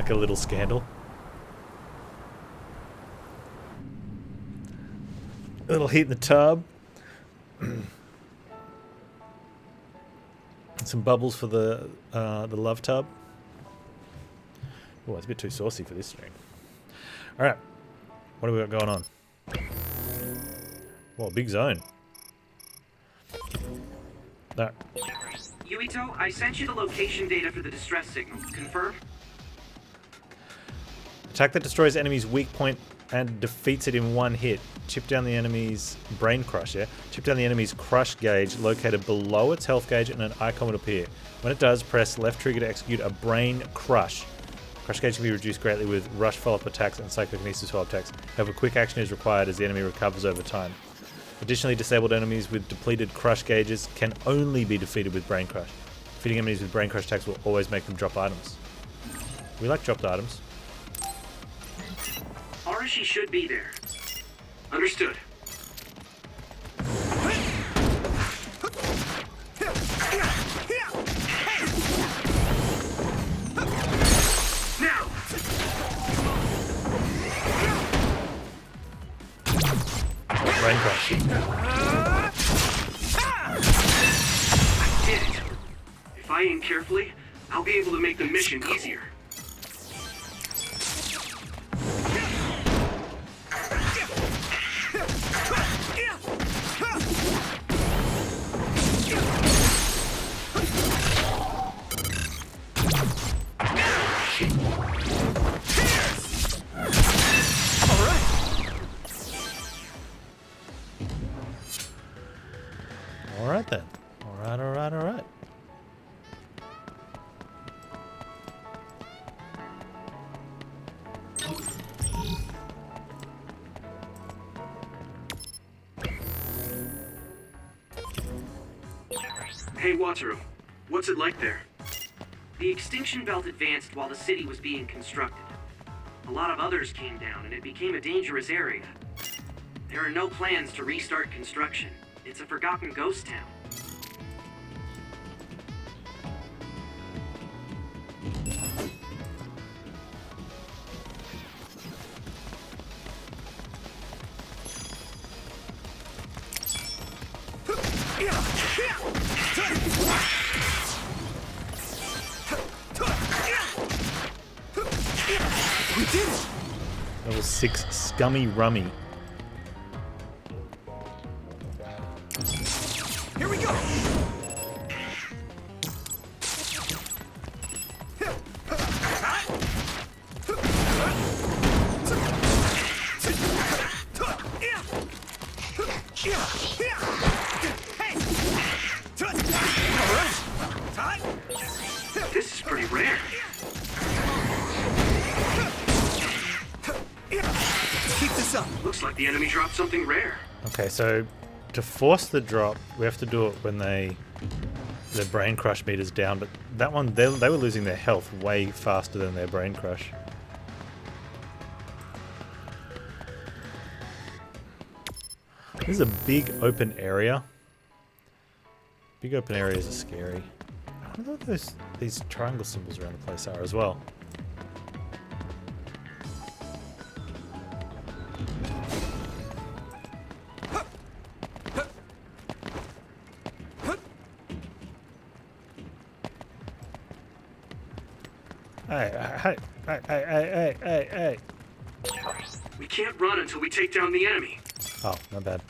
like a little scandal. A little heat in the tub. Some bubbles for the love tub. Oh, it's a bit too saucy for this stream. All right, what do we got going on? Whoa, big zone. There. Yuito, I sent you the location data for the distress signal. Confirm? Attack that destroys enemy's weak point and defeats it in one hit. Chip down the enemy's brain crush, yeah? Chip down the enemy's crush gauge located below its health gauge and an icon will appear. When it does, press left trigger to execute a brain crush. Crush gauge can be reduced greatly with rush follow-up attacks and psychokinesis follow-up attacks. However, quick action is required as the enemy recovers over time. Additionally, disabled enemies with depleted crush gauges can only be defeated with brain crush. Defeating enemies with brain crush attacks will always make them drop items. We like dropped items. Arashi should be there. Understood. Now! Brain crush. I did it. If I aim carefully, I'll be able to make the mission easier. Alright then. Alright. Hey, Wataru. What's it like there? The extinction belt advanced while the city was being constructed. A lot of others came down and it became a dangerous area. There are no plans to restart construction. It's a forgotten ghost town. We did it! Level 6 Scummy Rummy. Here we go! This is pretty rare. Keep this up. Looks like the enemy dropped something rare. Okay, so to force the drop, we have to do it when their brain crush meter's down, but that one, they were losing their health way faster than their brain crush. This is a big open area. Big open areas are scary. I wonder what these triangle symbols around the place are as well. Hey. We can't run until we take down the enemy. Oh, not bad.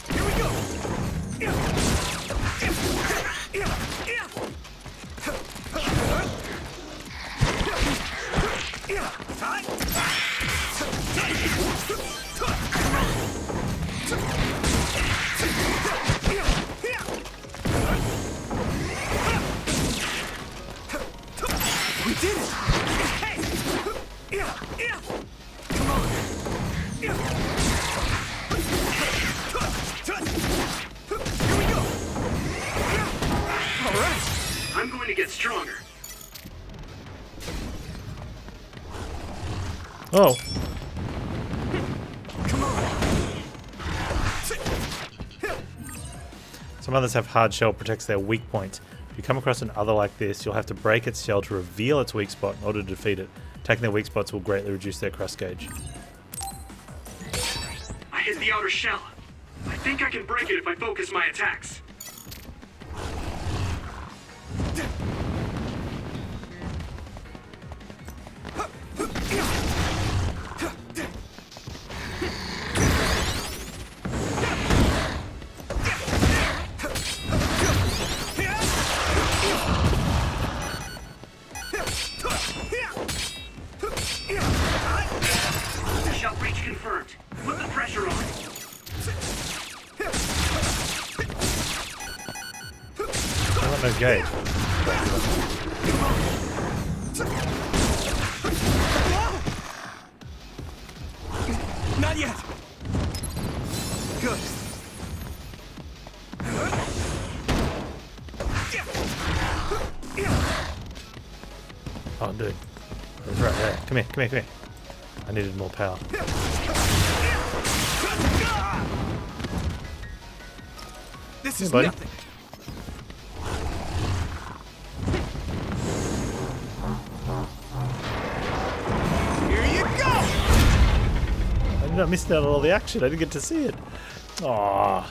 Here we go! We did it! Come on! Here we go! All right! I'm going to get stronger. Oh. Come on! Some others have hard shell protects their weak points. If you come across an other like this, you'll have to break its shell to reveal its weak spot in order to defeat it. Attacking their weak spots will greatly reduce their crust gauge. I hit the outer shell. I think I can break it if I focus my attacks. Shell breach confirmed. Put the pressure on. I got no gauge. Not yet. Good. Oh, dude. It's right there. Come here, come here, come here. I needed more power. This is buddy. nothing. Here you go. I did not miss out on all the action. I didn't get to see it. Aww.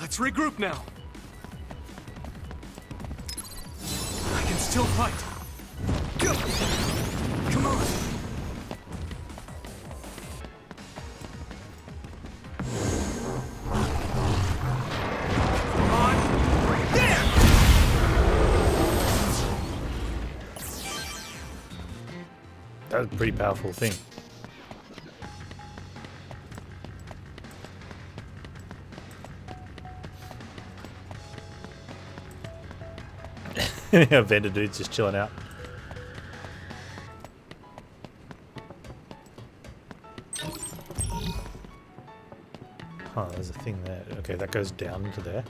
Let's regroup now. I can still fight. Go. Come on. Come on. There. That was a pretty powerful thing. Yeah, vendor dude's just chilling out. Oh, there's a thing there. Okay, that goes down into there.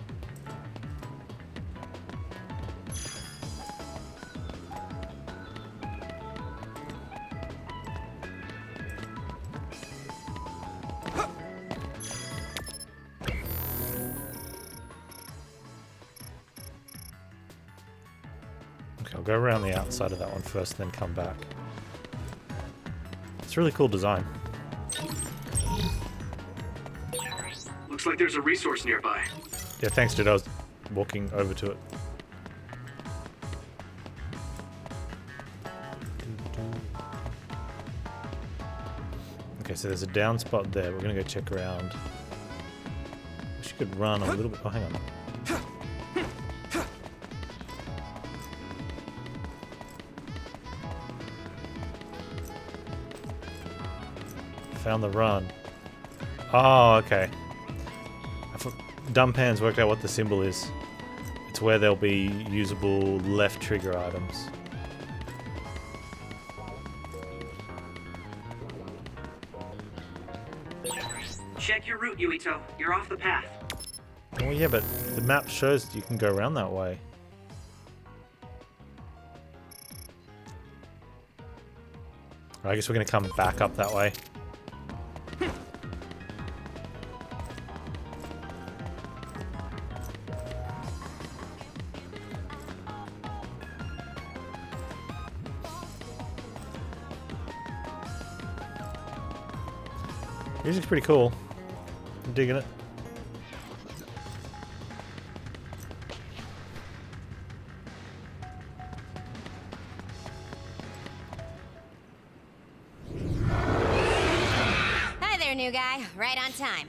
Okay, I'll go around the outside of that one first, then come back. It's a really cool design. Looks like there's a resource nearby. Yeah, thanks, dude. I was walking over to it. Okay, so there's a down spot there. We're gonna go check around. Wish you could run a little bit. Oh, hang on. Found the run. Oh, okay. Dumb Panz worked out what the symbol is. It's where there'll be usable left trigger items. Check your route, Yuito. You're off the path. Oh yeah, but the map shows you can go around that way. I guess we're gonna come back up that way. Music's pretty cool. I'm digging it. Hi there, new guy. Right on time.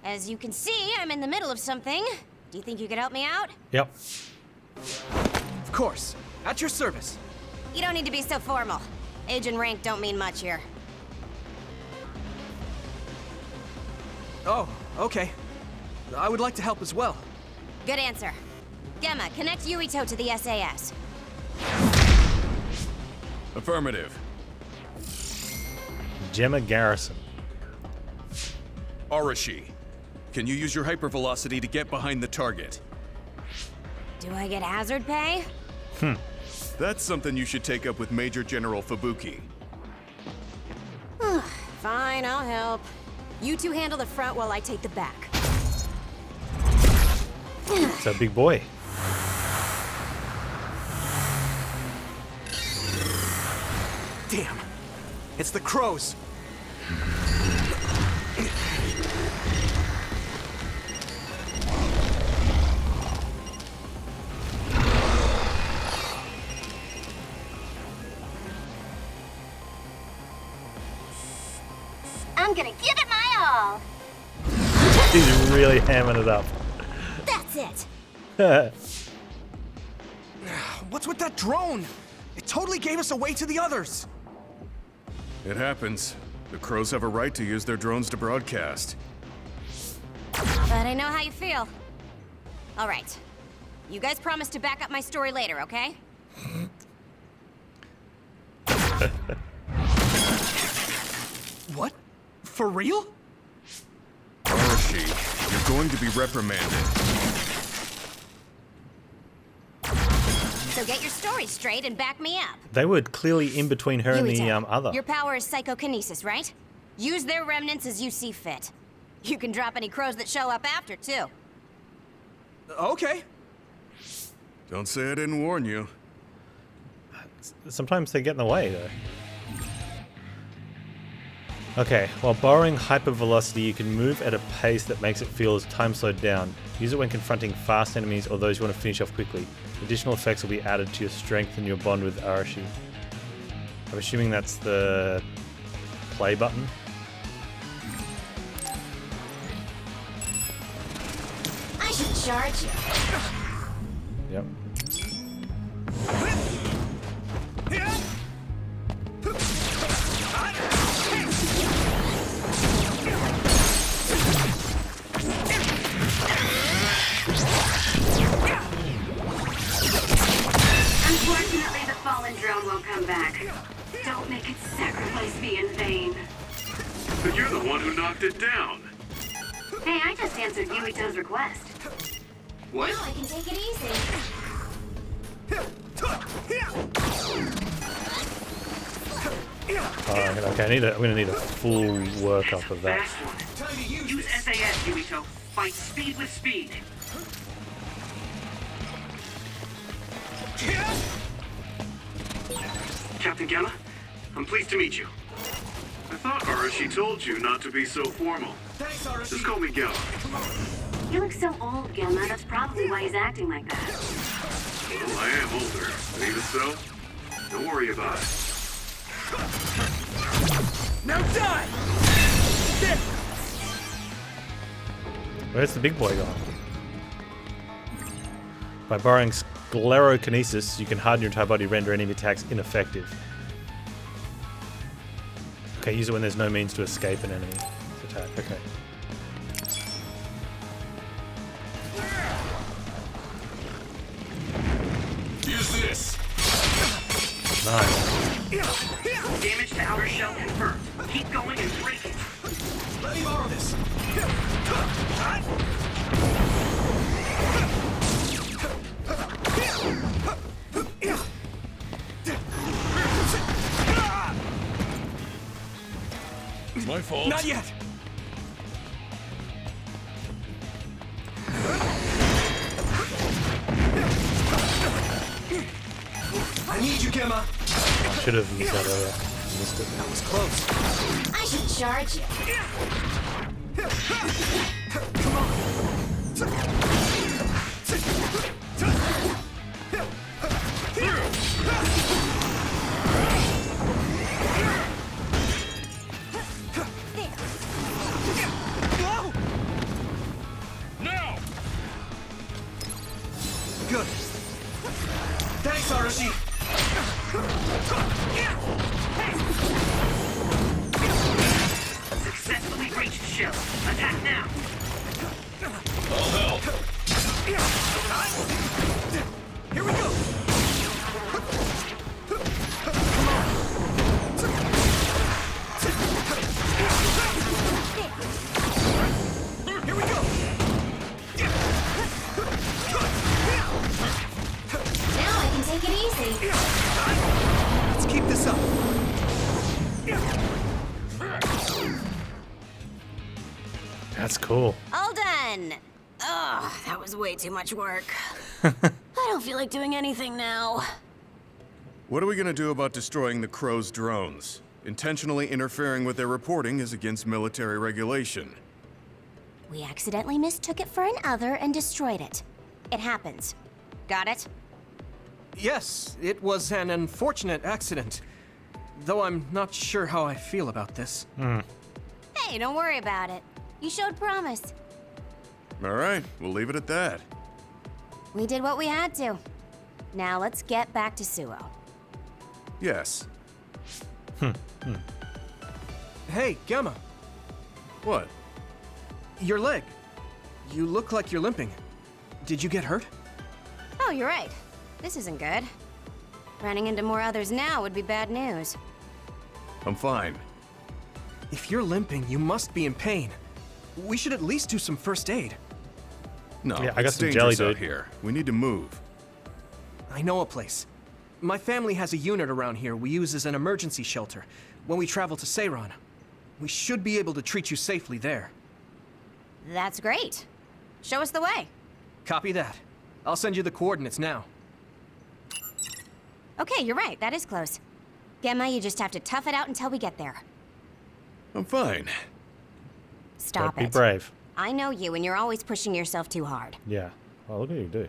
As you can see, I'm in the middle of something. Do you think you could help me out? Yep. Of course. At your service. You don't need to be so formal. Age and rank don't mean much here. Oh, okay. I would like to help as well. Good answer. Gemma, connect Yuito to the SAS. Affirmative. Gemma Garrison. Arashi, can you use your hypervelocity to get behind the target? Do I get hazard pay? That's something you should take up with Major General Fubuki. Fine, I'll help. You two handle the front while I take the back. It's a big boy. Damn. It's the crows. I'm gonna give it my all. He's really hamming it up. That's it. What's with that drone? It totally gave us away to the others. It happens. The crows have a right to use their drones to broadcast. But I know how you feel. All right. You guys promise to back up my story later, okay? What? For real? Arashi, you're going to be reprimanded. So get your story straight and back me up. They were clearly in between her and the Yuito, other. Your power is psychokinesis, right? Use their remnants as you see fit. You can drop any crows that show up after, too. Okay. Don't say I didn't warn you. Sometimes they get in the way, though. Okay, while borrowing hypervelocity, you can move at a pace that makes it feel as time slowed down. Use it when confronting fast enemies or those you want to finish off quickly. Additional effects will be added to your strength and your bond with Arashi. I'm assuming that's the play button. I should charge you. Yep. Unfortunately, the fallen drone won't come back. Don't make its sacrifice be in vain. But you're the one who knocked it down. Hey, I just answered Yuito's request. What? I can take it easy. Okay, I'm gonna need a full workup of that. Fast one. Use SAS, Yuito. Fight speed with speed. Captain Gela, I'm pleased to meet you. I thought Arashi told you not to be so formal. Thanks, Arashi. Just call me Gela. You look so old, Gelma. That's probably why he's acting like that. Well, I am older, but even so, don't worry about it. Now die! There! Where's the big boy gone? By borrowing sclerokinesis, you can harden your entire body, render enemy attacks ineffective. Okay, use it when there's no means to escape an enemy's attack. Okay. Use this. Nice. Damage to outer shell confirmed. Keep going and break it. Let me borrow this. It's my fault. Not yet. I need you, Gemma. I should have used that earlier. Missed it. That was close. I should charge you. Come on. Now! Good. Thanks, Arashi. Successfully breached shell. Attack now. I'll help. Here we go. Here we go. Now I can take it this up. That's cool. All done. Ugh, that was way too much work. I don't feel like doing anything now. What are we gonna do about destroying the Crow's drones? Intentionally interfering with their reporting is against military regulation. We accidentally mistook it for an other and destroyed it. It happens. Got it? Yes, it was an unfortunate accident. Though I'm not sure how I feel about this. Hey, don't worry about it. You showed promise. All right, we'll leave it at that. We did what we had to. Now let's get back to Suo. Yes. Hey, Gamma. What? Your leg. You look like you're limping. Did you get hurt? Oh, you're right. This isn't good. Running into more others now would be bad news. I'm fine. If you're limping, you must be in pain. We should at least do some first aid. No, Yeah, I got it's some dangerous jelly, out dude. here. We need to move. I know a place. My family has a unit around here we use as an emergency shelter when we travel to Seiran. We should be able to treat you safely there. That's great. Show us the way. Copy that. I'll send you the coordinates now. Okay, you're right. That is close. Gemma, you just have to tough it out until we get there. I'm fine. Stop Be it. brave. I know you, and you're always pushing yourself too hard. Yeah. Well, look what you do.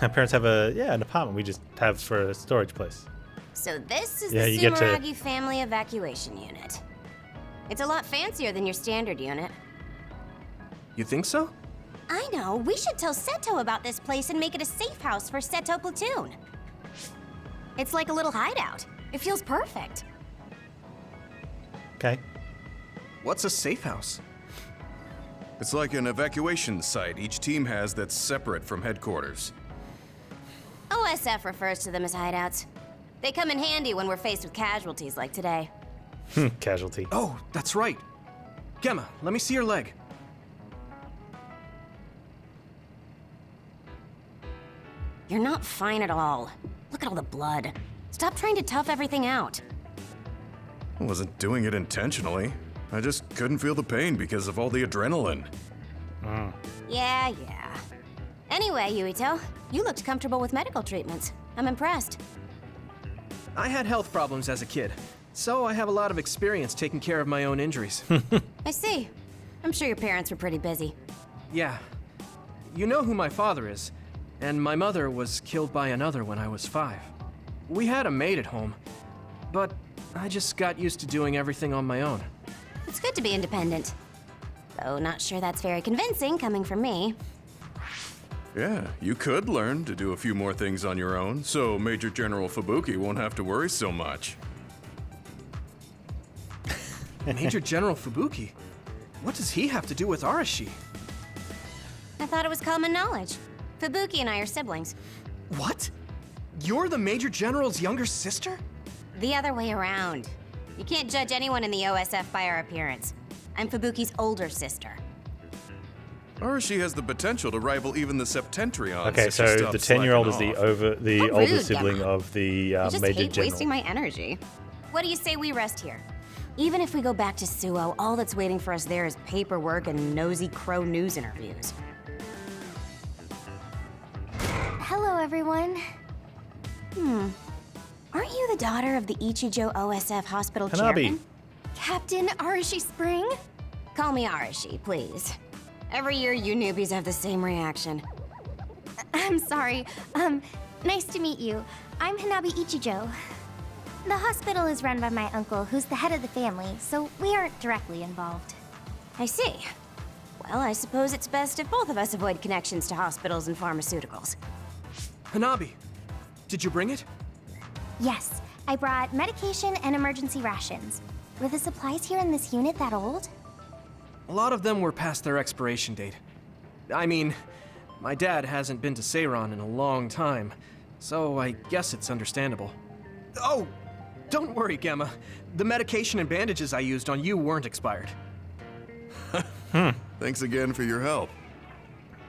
My parents have an apartment we just have for a storage place. So this is Yeah, the you get to- Sumeragi Family Evacuation Unit. It's a lot fancier than your standard unit. You think so? I know. We should tell Seto about this place and make it a safe house for Seto Platoon. It's like a little hideout. It feels perfect. Okay. What's a safe house? It's like an evacuation site each team has that's separate from headquarters. OSF refers to them as hideouts. They come in handy when we're faced with casualties like today. Casualty. Oh, that's right. Gemma, let me see your leg. You're not fine at all. Look at all the blood. Stop trying to tough everything out. I wasn't doing it intentionally. I just couldn't feel the pain because of all the adrenaline. Yeah. Anyway, Yuito, you looked comfortable with medical treatments. I'm impressed. I had health problems as a kid, so I have a lot of experience taking care of my own injuries. I see. I'm sure your parents were pretty busy. Yeah. You know who my father is, and my mother was killed by another when I was 5. We had a maid at home, but I just got used to doing everything on my own. It's good to be independent. Though not sure that's very convincing coming from me. Yeah, you could learn to do a few more things on your own, so Major General Fubuki won't have to worry so much. Major General Fubuki? What does he have to do with Arashi? I thought it was common knowledge. Fubuki and I are siblings. What? You're the Major General's younger sister? The other way around. You can't judge anyone in the OSF by our appearance. I'm Fubuki's older sister. Arashi has the potential to rival even the Septentrions. Okay, if she so stops the 10-year-old is slacking the off. older rude, sibling Gemma. of the I just Major hate General. wasting my energy. What do you say we rest here? Even if we go back to Suo, all that's waiting for us there is paperwork and nosy crow news interviews. Hello, everyone. Aren't you the daughter of the Ichijo OSF hospital Hanabi. chairman? Captain Arashi Spring? Call me Arashi, please. Every year you newbies have the same reaction. I'm sorry. Nice to meet you. I'm Hanabi Ichijo. The hospital is run by my uncle, who's the head of the family, so we aren't directly involved. I see. Well, I suppose it's best if both of us avoid connections to hospitals and pharmaceuticals. Hanabi, did you bring it? Yes, I brought medication and emergency rations. Were the supplies here in this unit that old? A lot of them were past their expiration date. I mean, My dad hasn't been to Seiron in a long time, so I guess it's understandable. Oh, don't worry, Gemma. The medication and bandages I used on you weren't expired. Thanks again for your help.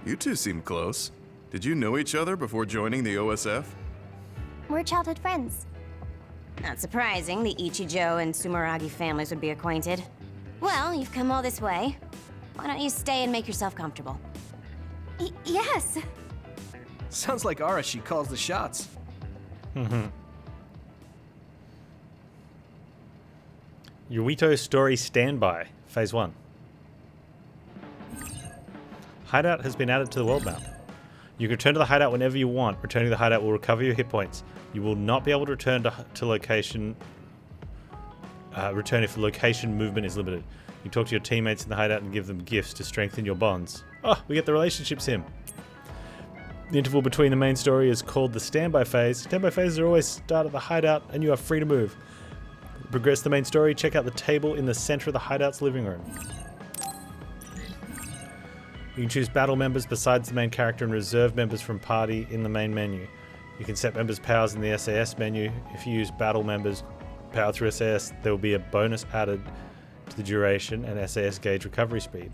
You two seem close. Did you know each other before joining the OSF? We're childhood friends. Not surprising the Ichijo and Sumeragi families would be acquainted. Well, you've come all this way. Why don't you stay and make yourself comfortable? Yes. Sounds like Arashi calls the shots. Yuito Story Standby, Phase 1. Hideout has been added to the world map. You can return to the hideout whenever you want. Returning to the hideout will recover your hit points. You will not be able to return to location. Return if the location movement is limited. You talk to your teammates in the hideout and give them gifts to strengthen your bonds. Oh, we get the relationship sim. The interval between the main story is called the standby phase. Standby phases are always start at the hideout and you are free to move. To progress the main story, check out the table in the center of the hideout's living room. You can choose battle members besides the main character and reserve members from party in the main menu. You can set members' powers in the SAS menu. If you use battle members' power through SAS, there will be a bonus added to the duration and SAS gauge recovery speed.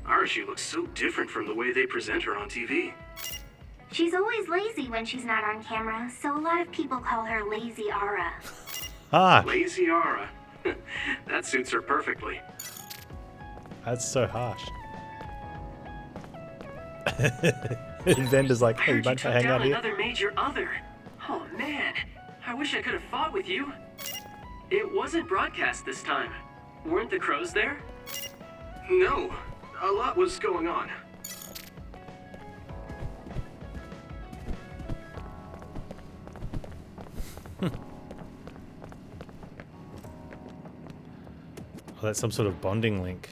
Arashi looks so different from the way they present her on TV. She's always lazy when she's not on camera, so a lot of people call her Lazy Ara. Lazy Ara. That suits her perfectly. That's so harsh. Vendor's like, hey, you mind if I hang out here? Another major other. Oh man, I wish I could have fought with you. It wasn't broadcast this time. Weren't the crows there? No, a lot was going on. Oh, that's some sort of bonding link.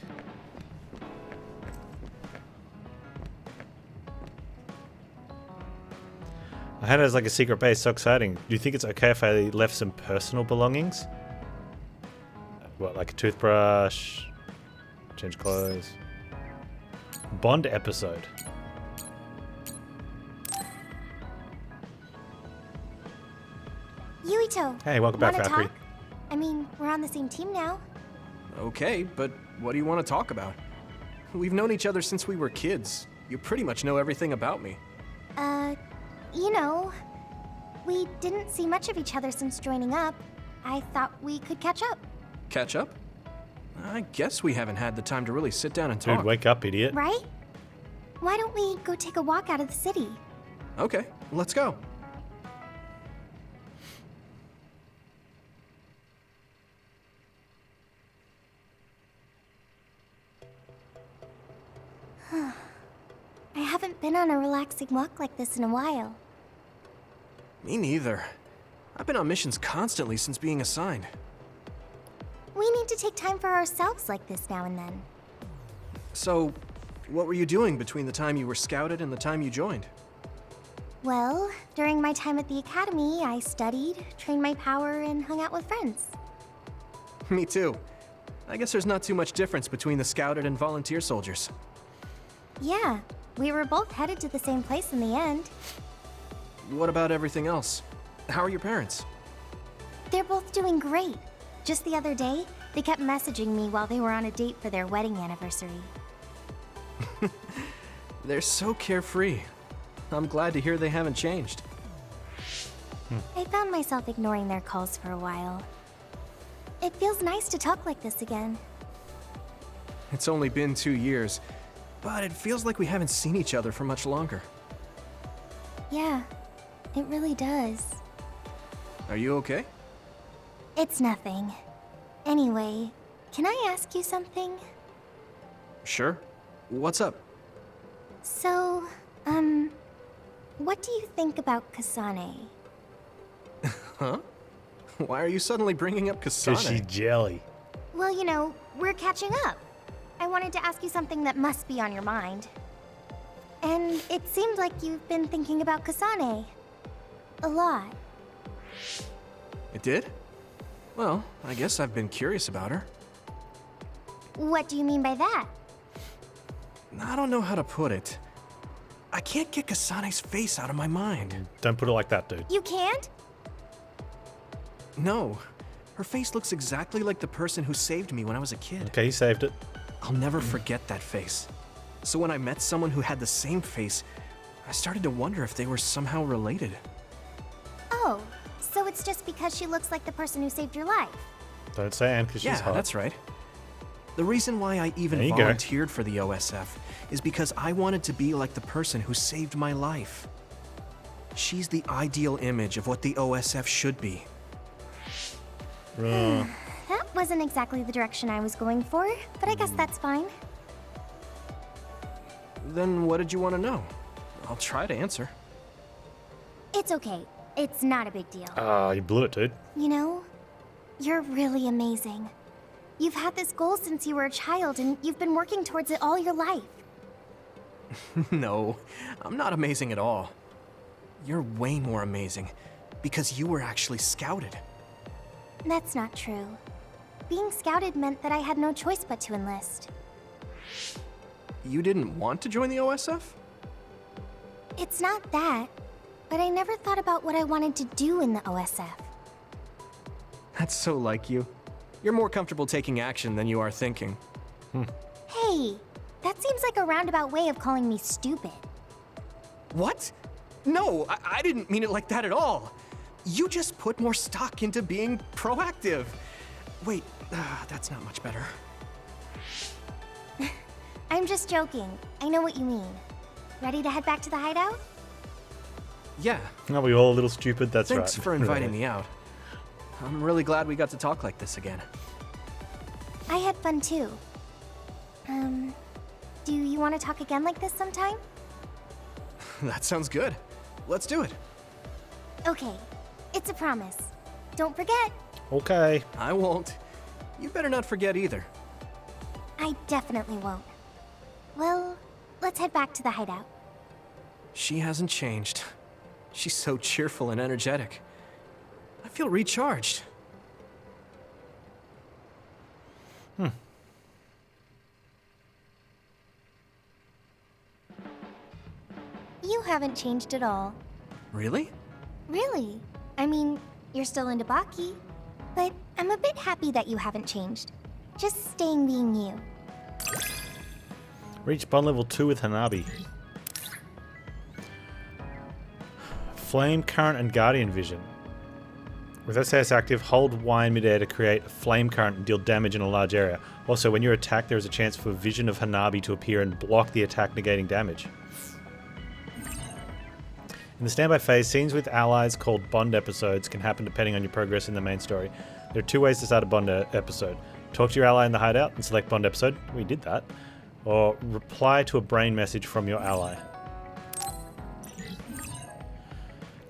I had it as like a secret base, so exciting. Do you think it's okay if I left some personal belongings? What, like a toothbrush? Change clothes? Bond episode. Yuito. Hey, welcome back, wanna Valkyrie. talk? I mean, we're on the same team now. Okay, but what do you want to talk about? We've known each other since we were kids. You pretty much know everything about me. You know, we didn't see much of each other since joining up. I thought we could catch up. Catch up? I guess we haven't had the time to really sit down and talk. Dude, wake up, idiot. Right? Why don't we go take a walk out of the city? Okay, let's go. I haven't been on a relaxing walk like this in a while. Me neither. I've been on missions constantly since being assigned. We need to take time for ourselves like this now and then. So, what were you doing between the time you were scouted and the time you joined? Well, during my time at the academy, I studied, trained my power, and hung out with friends. Me too. I guess there's not too much difference between the scouted and volunteer soldiers. Yeah, we were both headed to the same place in the end. What about everything else? How are your parents? They're both doing great. Just the other day, they kept messaging me while they were on a date for their wedding anniversary. They're so carefree. I'm glad to hear they haven't changed. I found myself ignoring their calls for a while. It feels nice to talk like this again. It's only been 2 years, but it feels like we haven't seen each other for much longer. Yeah, it really does. Are you okay? It's nothing. Anyway, can I ask you something? Sure. What's up? So, what do you think about Kasane? Huh? Why are you suddenly bringing up Kasane? 'Cause she's jelly. Well, you know, we're catching up. I wanted to ask you something that must be on your mind. And it seemed like you've been thinking about Kasane. A lot. It did? Well, I guess I've been curious about her. What do you mean by that? I don't know how to put it. I can't get Kasane's face out of my mind. Don't put it like that, dude. You can't? No. Her face looks exactly like the person who saved me when I was a kid. Okay, you saved it. I'll never forget that face. So when I met someone who had the same face, I started to wonder if they were somehow related. Oh, so it's just because she looks like the person who saved your life. Don't say Anne because she's hot. Yeah, that's right. The reason why I even volunteered for the OSF is because I wanted to be like the person who saved my life. She's the ideal image of what the OSF should be. That wasn't exactly the direction I was going for, but I guess that's fine. Then what did you want to know? I'll try to answer. It's okay. It's not a big deal. You blew it, dude. You know, you're really amazing. You've had this goal since you were a child, and you've been working towards it all your life. No, I'm not amazing at all. You're way more amazing, because you were actually scouted. That's not true. Being scouted meant that I had no choice but to enlist. You didn't want to join the OSF? It's not that, but I never thought about what I wanted to do in the OSF. That's so like you. You're more comfortable taking action than you are thinking. Hey, that seems like a roundabout way of calling me stupid. What? No, I didn't mean it like that at all. You just put more stock into being proactive. Wait, that's not much better. I'm just joking. I know what you mean. Ready to head back to the hideout? Yeah. Are we all a little stupid? That's right. Thanks for inviting me out. I'm really glad we got to talk like this again. I had fun too. Do you want to talk again like this sometime? That sounds good. Let's do it. Okay, it's a promise. Don't forget. Okay. I won't. You better not forget either. I definitely won't. Well, let's head back to the hideout. She hasn't changed. She's so cheerful and energetic. I feel recharged. You haven't changed at all. Really? Really? I mean, you're still into Baki, but I'm a bit happy that you haven't changed. Just staying being you. Reach bond level 2 with Hanabi. Flame, current, and guardian vision. With SAS active, hold Y in midair to create a flame current and deal damage in a large area. Also, when you're attacked, there is a chance for Vision of Hanabi to appear and block the attack, negating damage. In the standby phase, scenes with allies called Bond episodes can happen depending on your progress in the main story. There are two ways to start a Bond episode. Talk to your ally in the hideout and select Bond episode. We did that. Or reply to a brain message from your ally.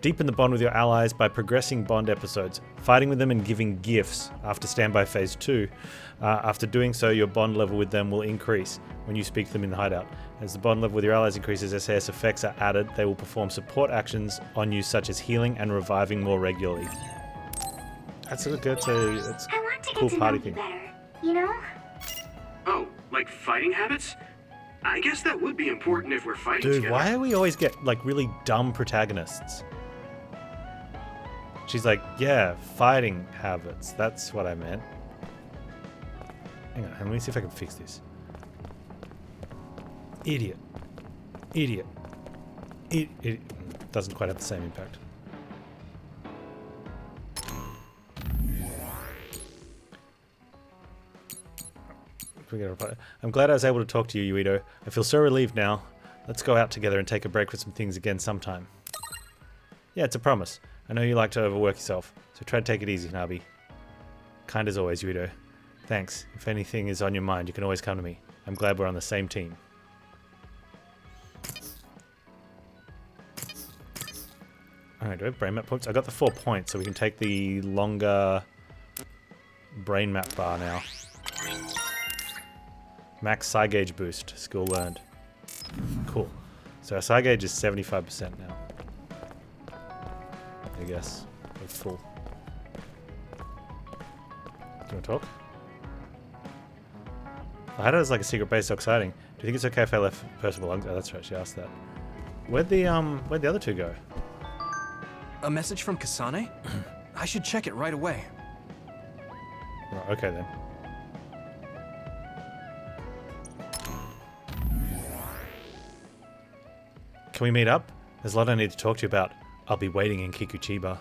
Deepen the bond with your allies by progressing Bond episodes, fighting with them and giving gifts after standby phase 2. After doing so, your bond level with them will increase when you speak to them in the hideout. As the bond level with your allies increases, SAS effects are added. They will perform support actions on you such as healing and reviving more regularly. That's a cool party thing. Better, you know? Oh, like fighting habits? I guess that would be important if we're fighting Dude, together. why do we always get like really dumb protagonists? She's like, yeah, fighting habits. That's what I meant. Hang on, let me see if I can fix this. Idiot. Idiot. It doesn't quite have the same impact. I'm glad I was able to talk to you, Yuito. I feel so relieved now. Let's go out together and take a break for some things again sometime. Yeah, it's a promise. I know you like to overwork yourself, so try to take it easy, Hanabi. Kind as always, Yuito. Thanks. If anything is on your mind, you can always come to me. I'm glad we're on the same team. Alright, do I have brain map points? I got the 4 points, so we can take the longer brain map bar now. Max psi gauge boost. Skill learned. Cool. So our psi gauge is 75% now. I guess. We're full. Do you want to talk? I had it as like a secret base, so exciting. Do you think it's okay if I left personal belongings? Oh, that's right, she asked that. Where'd the other two go? A message from Kasane? I should check it right away. Right, okay then. Can we meet up? There's a lot I need to talk to you about. I'll be waiting in Kikuchiba.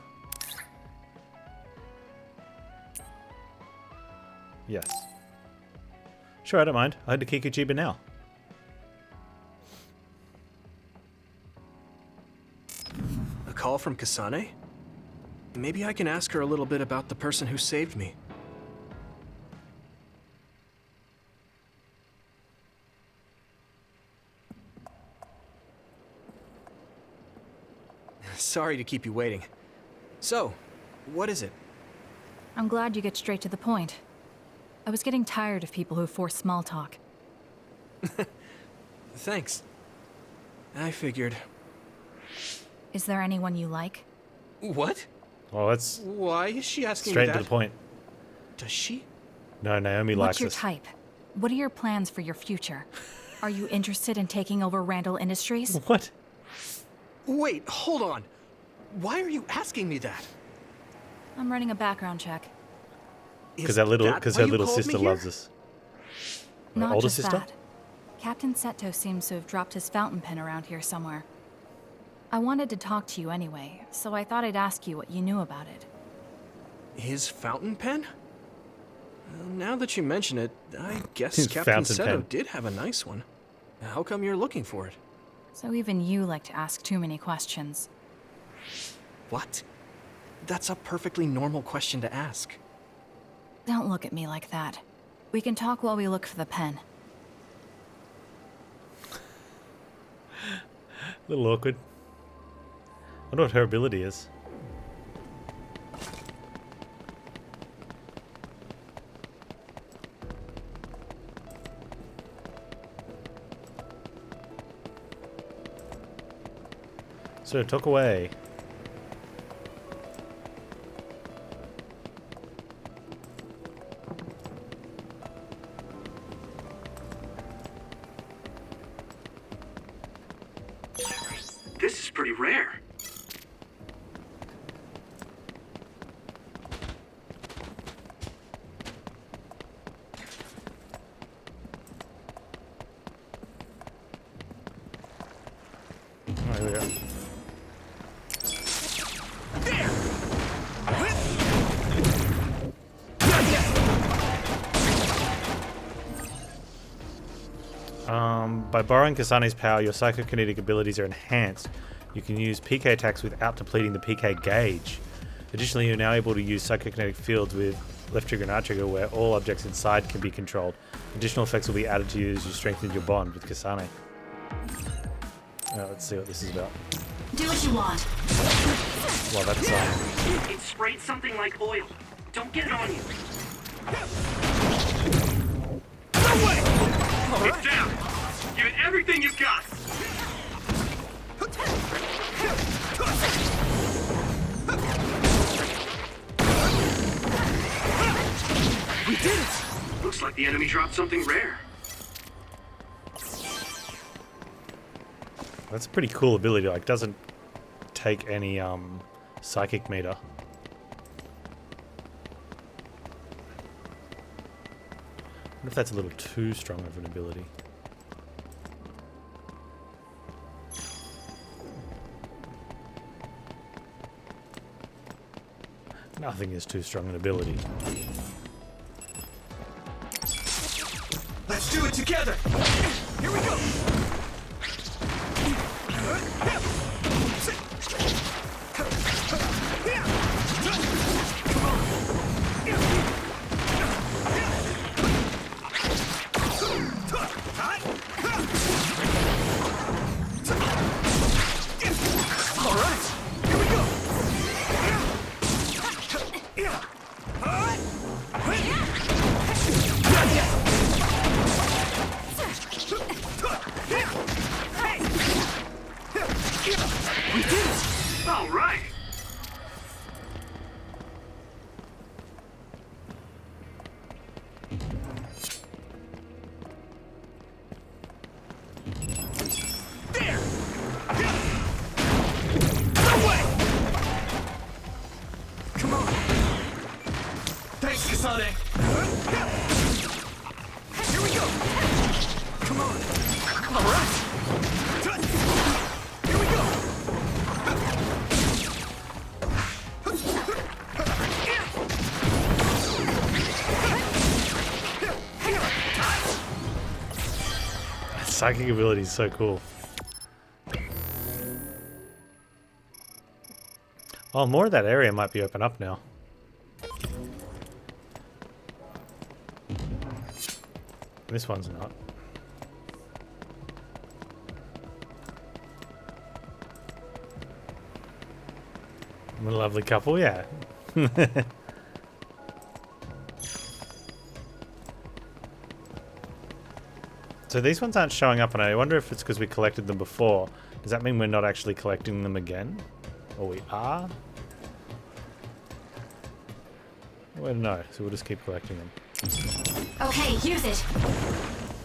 Yes. Sure, I don't mind. I'll head to Kikuchiba now. A call from Kasane? Maybe I can ask her a little bit about the person who saved me. Sorry to keep you waiting. So, what is it? I'm glad you get straight to the point. I was getting tired of people who force small talk. Thanks. I figured. Is there anyone you like? What? Well, that's Why is she asking me straight that? to the point. Does she? No, Naomi What's likes your this. type? What are your plans for your future? Are you interested in taking over Randall Industries? What? Wait, hold on. Why are you asking me that? I'm running a background check. Because her little called sister me here? loves us. My Not older just sister? that. Captain Seto seems to have dropped his fountain pen around here somewhere. I wanted to talk to you anyway, so I thought I'd ask you what you knew about it. His fountain pen? Well, now that you mention it, I guess His Captain fountain Seto pen. did have a nice one. How come you're looking for it? So even you like to ask too many questions. What? That's a perfectly normal question to ask. Don't look at me like that. We can talk while we look for the pen. A little awkward. I wonder what her ability is. So, talk away. This is pretty rare. Oh, here we go. By borrowing Kasane's power, your psychokinetic abilities are enhanced. You can use PK attacks without depleting the PK gauge. Additionally, you're now able to use psychokinetic fields with left trigger and right trigger, where all objects inside can be controlled. Additional effects will be added to you as you strengthen your bond with Kasane. Let's see what this is about. Do what you want. Well, that's It sprayed something like oil. Don't get it on you. No way! Get down! Give it everything you've got! We did it! Looks like the enemy dropped something rare. That's a pretty cool ability. Like, doesn't take any psychic meter. I wonder if that's a little too strong of an ability. Nothing is too strong an ability. Let's do it together! Here we go! Psychic ability is so cool. Oh, more of that area might be open up now. This one's not. I'm a lovely couple, yeah. So these ones aren't showing up, and I wonder if it's because we collected them before. Does that mean we're not actually collecting them again? Or we are? We don't know, so we'll just keep collecting them. Okay, use it.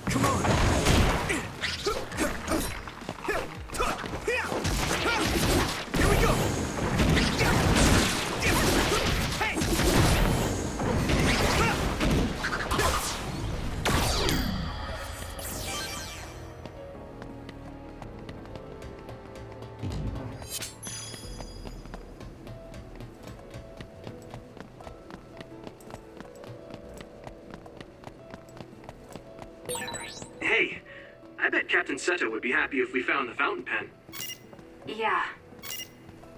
Come on. Here we go. Hey, I bet Captain Seto would be happy if we found the fountain pen. Yeah.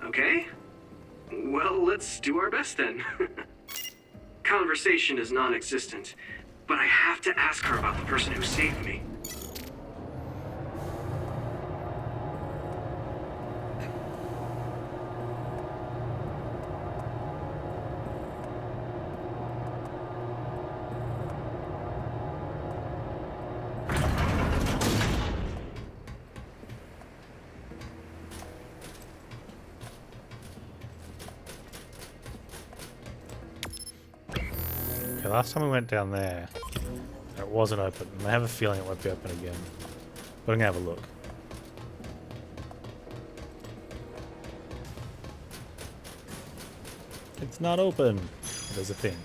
Okay? Well, let's do our best then. Conversation is non-existent, but I have to ask her about the person who saved me. Okay, last time we went down there, it wasn't open. And I have a feeling it won't be open again. But I'm gonna have a look. It's not open. There's a thing.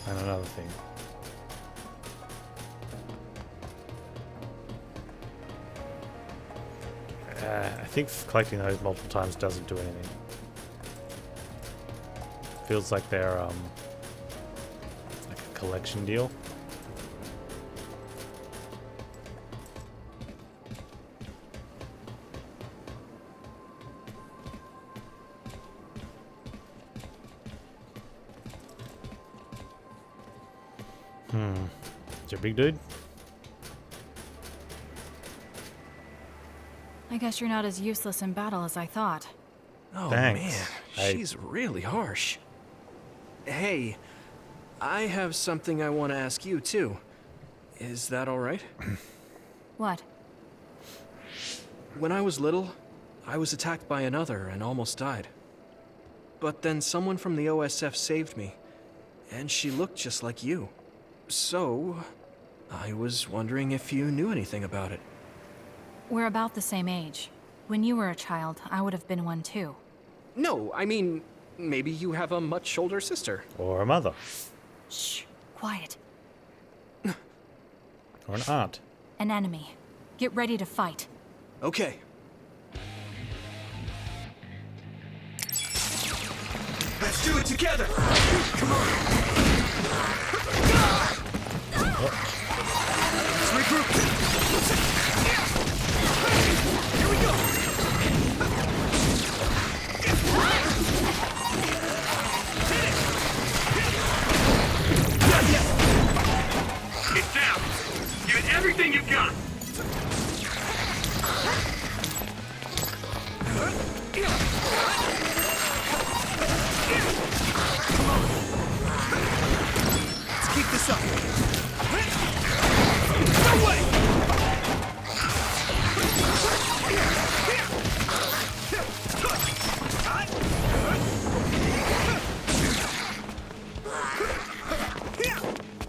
And another thing. I think collecting those multiple times doesn't do anything. Feels like they're like a collection deal. Is your big dude? I guess you're not as useless in battle as I thought. Oh Thanks. man, she's really harsh. Hey, I have something I want to ask you too. Is that all right? What? When I was little, I was attacked by another and almost died. But then someone from the OSF saved me, and she looked just like you. So, I was wondering if you knew anything about it. We're about the same age. When you were a child, I would have been one too. No, I mean, maybe you have a much older sister. Or a mother. Shh, quiet. Or an aunt. An enemy. Get ready to fight. Okay. Let's do it together. Come on. Let's regroup. Here we go. Get down! Give it everything you've got! Let's keep this up. No way!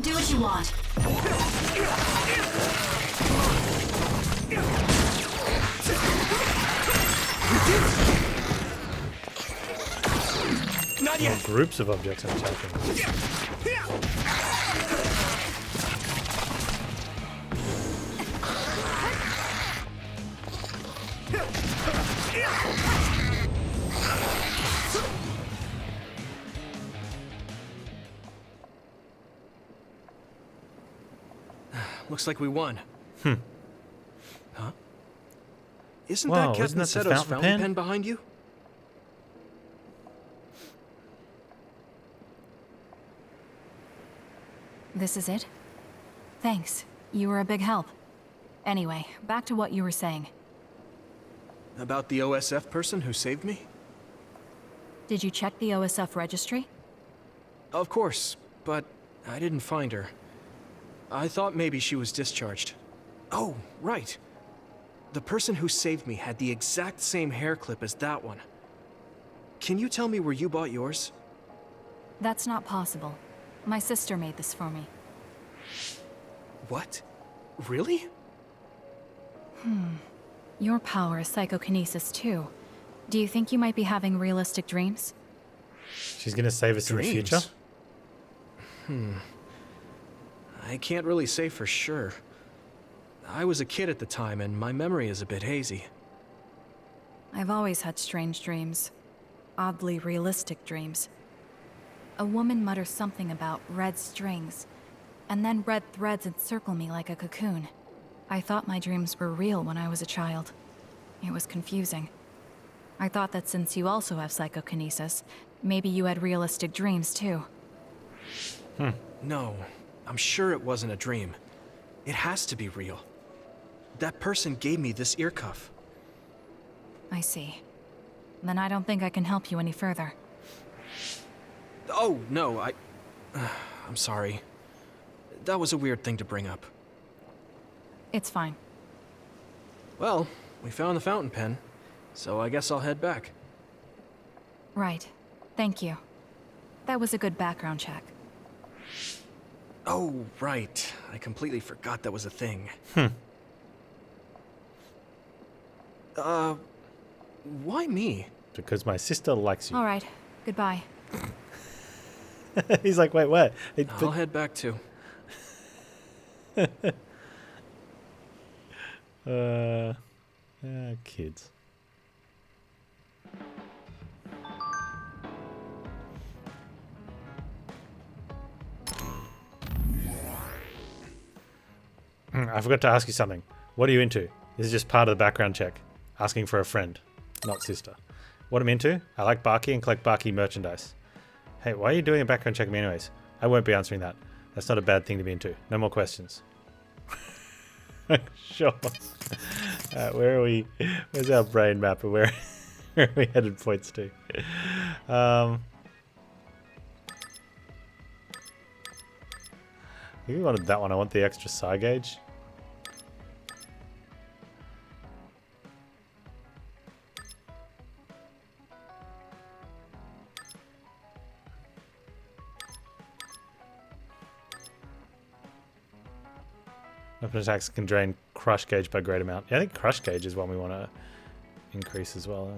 Do what you want. Not yet. Groups of objects are attacking. looks like we won. Hmm. Huh? Isn't Whoa, that Captain isn't that the Seto's fountain fountain pen? pen behind you? This is it? Thanks. You were a big help. Anyway, back to what you were saying. About the OSF person who saved me? Did you check the OSF registry? Of course, but I didn't find her. I thought maybe she was discharged. Oh, right. The person who saved me had the exact same hair clip as that one. Can you tell me where you bought yours? That's not possible. My sister made this for me. What? Really? Your power is psychokinesis too. Do you think you might be having realistic dreams? She's gonna save us in the future? I can't really say for sure. I was a kid at the time, and my memory is a bit hazy. I've always had strange dreams. Oddly realistic dreams. A woman mutters something about red strings, and then red threads encircle me like a cocoon. I thought my dreams were real when I was a child. It was confusing. I thought that since you also have psychokinesis, maybe you had realistic dreams too. No, I'm sure it wasn't a dream. It has to be real. That person gave me this ear cuff. I see. Then I don't think I can help you any further. Oh, no, I'm sorry. That was a weird thing to bring up. It's fine. Well, we found the fountain pen, so I guess I'll head back. Right. Thank you. That was a good background check. Oh, right. I completely forgot that was a thing. Why me? Because my sister likes you. All right. Goodbye. He's like, wait, what? I'll head back too. Kids. I forgot to ask you something. What are you into? This is just part of the background check. Asking for a friend, not sister. What I'm into? I like Barky and collect Barky merchandise. Hey, why are you doing a background check of me anyways? I won't be answering that. That's not a bad thing to be into. No more questions. Sure. Where are we? Where's our brain map? Where are we headed points to? I think we wanted that one. I want the extra psi gauge. Weapon attacks can drain crush gauge by a great amount. Yeah, I think crush gauge is one we want to increase as well.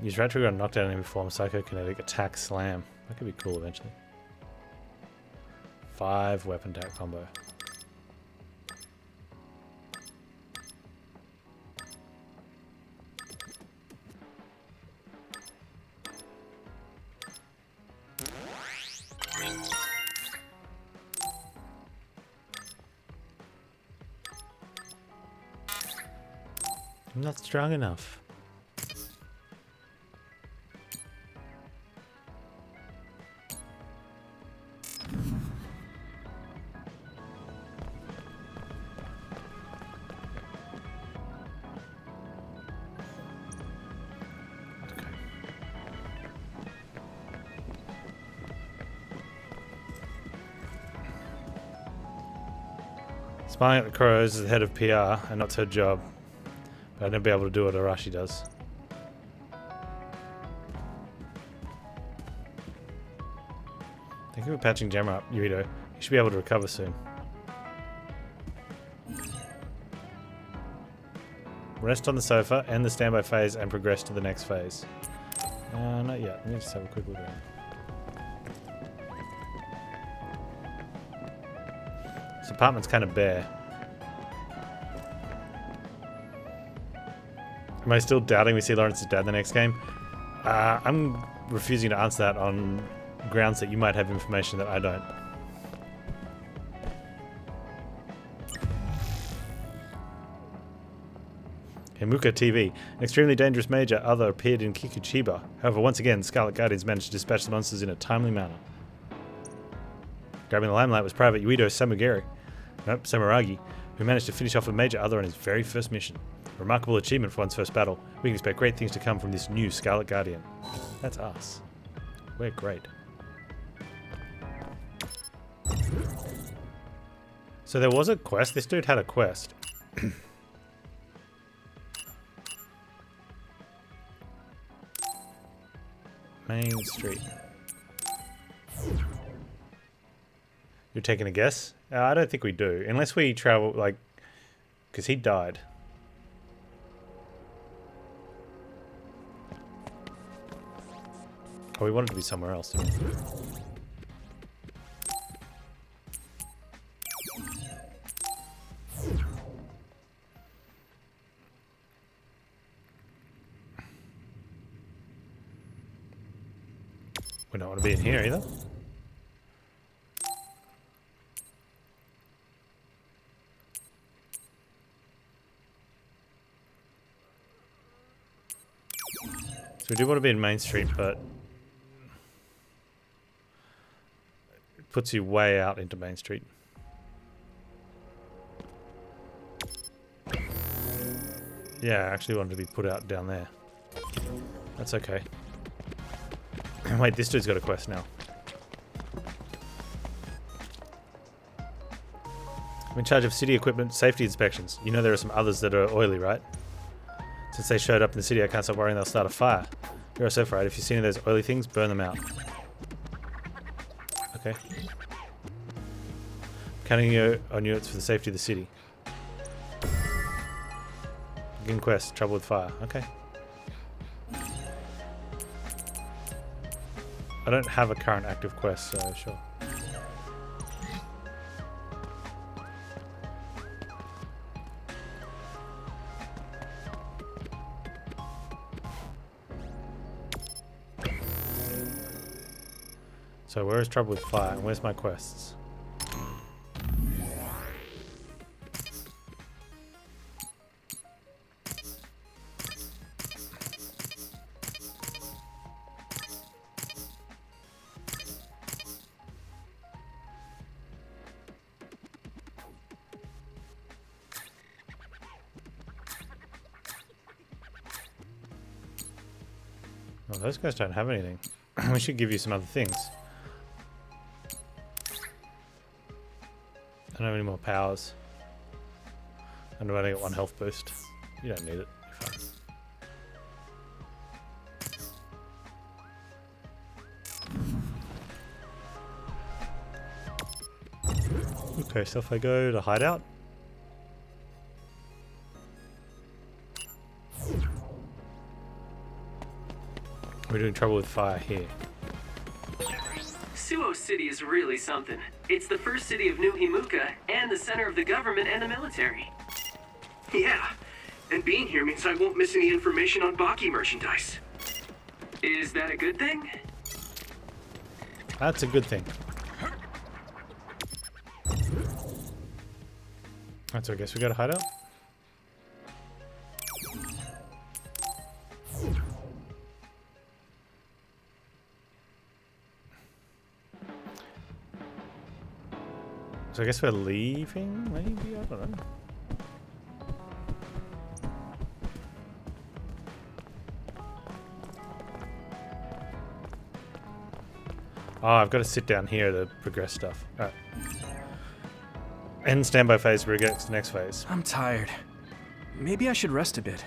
Use red trigger on knockdown enemy form, psychokinetic attack slam. That could be cool eventually. 5 weapon attack combo. I'm not strong enough. Spying at the crows is the head of PR, and that's her job. But I'd never be able to do what Arashi does. Thank you for patching Gemma up, Yuito. You should be able to recover soon. Rest on the sofa, end the standby phase, and progress to the next phase. Not yet. Let me just have a quick look around. This apartment's kind of bare. Am I still doubting we see Lawrence's dad in the next game? I'm refusing to answer that on grounds that you might have information that I don't. Himuka TV. An extremely dangerous major other appeared in Kikuchiba. However, once again, Scarlet Guardians managed to dispatch the monsters in a timely manner. Grabbing the limelight was Private Yuito Samuragi, who managed to finish off a major other on his very first mission. A remarkable achievement for one's first battle. We can expect great things to come from this new Scarlet Guardian. That's us. We're great. So there was a quest. This dude had a quest. Main Street. You're taking a guess? I don't think we do. Unless we travel, like... Because he died. Oh, we wanted to be somewhere else, didn't we? We don't want to be in here either. So we do want to be in Main Street, but it puts you way out into Main Street. Yeah, I actually wanted to be put out down there. That's okay. Wait, this dude's got a quest now. I'm in charge of city equipment safety inspections. You know there are some others that are oily, right? Since they showed up in the city, I can't stop worrying they'll start a fire. You're so right. If you see any of those oily things, burn them out. Okay. Counting on you, it's for the safety of the city. Begin quest, trouble with fire. Okay. I don't have a current active quest, so sure. So where is trouble with fire and where's my quests? Well, those guys don't have anything. We should give you some other things. I don't have any more powers. And I've only got 1 health boost. You don't need it. You're fine. Okay, so if I go to hideout. We're doing trouble with fire here. Suo City is really something. It's the first city of New Himuka and the center of the government and the military. Yeah, and being here means I won't miss any information on Baki merchandise. Is that a good thing? That's a good thing. That's I guess we got a hideout. So I guess we're leaving, maybe? I don't know. Oh, I've got to sit down here to progress stuff. Alright. End standby phase, progress to the next phase. I'm tired. Maybe I should rest a bit.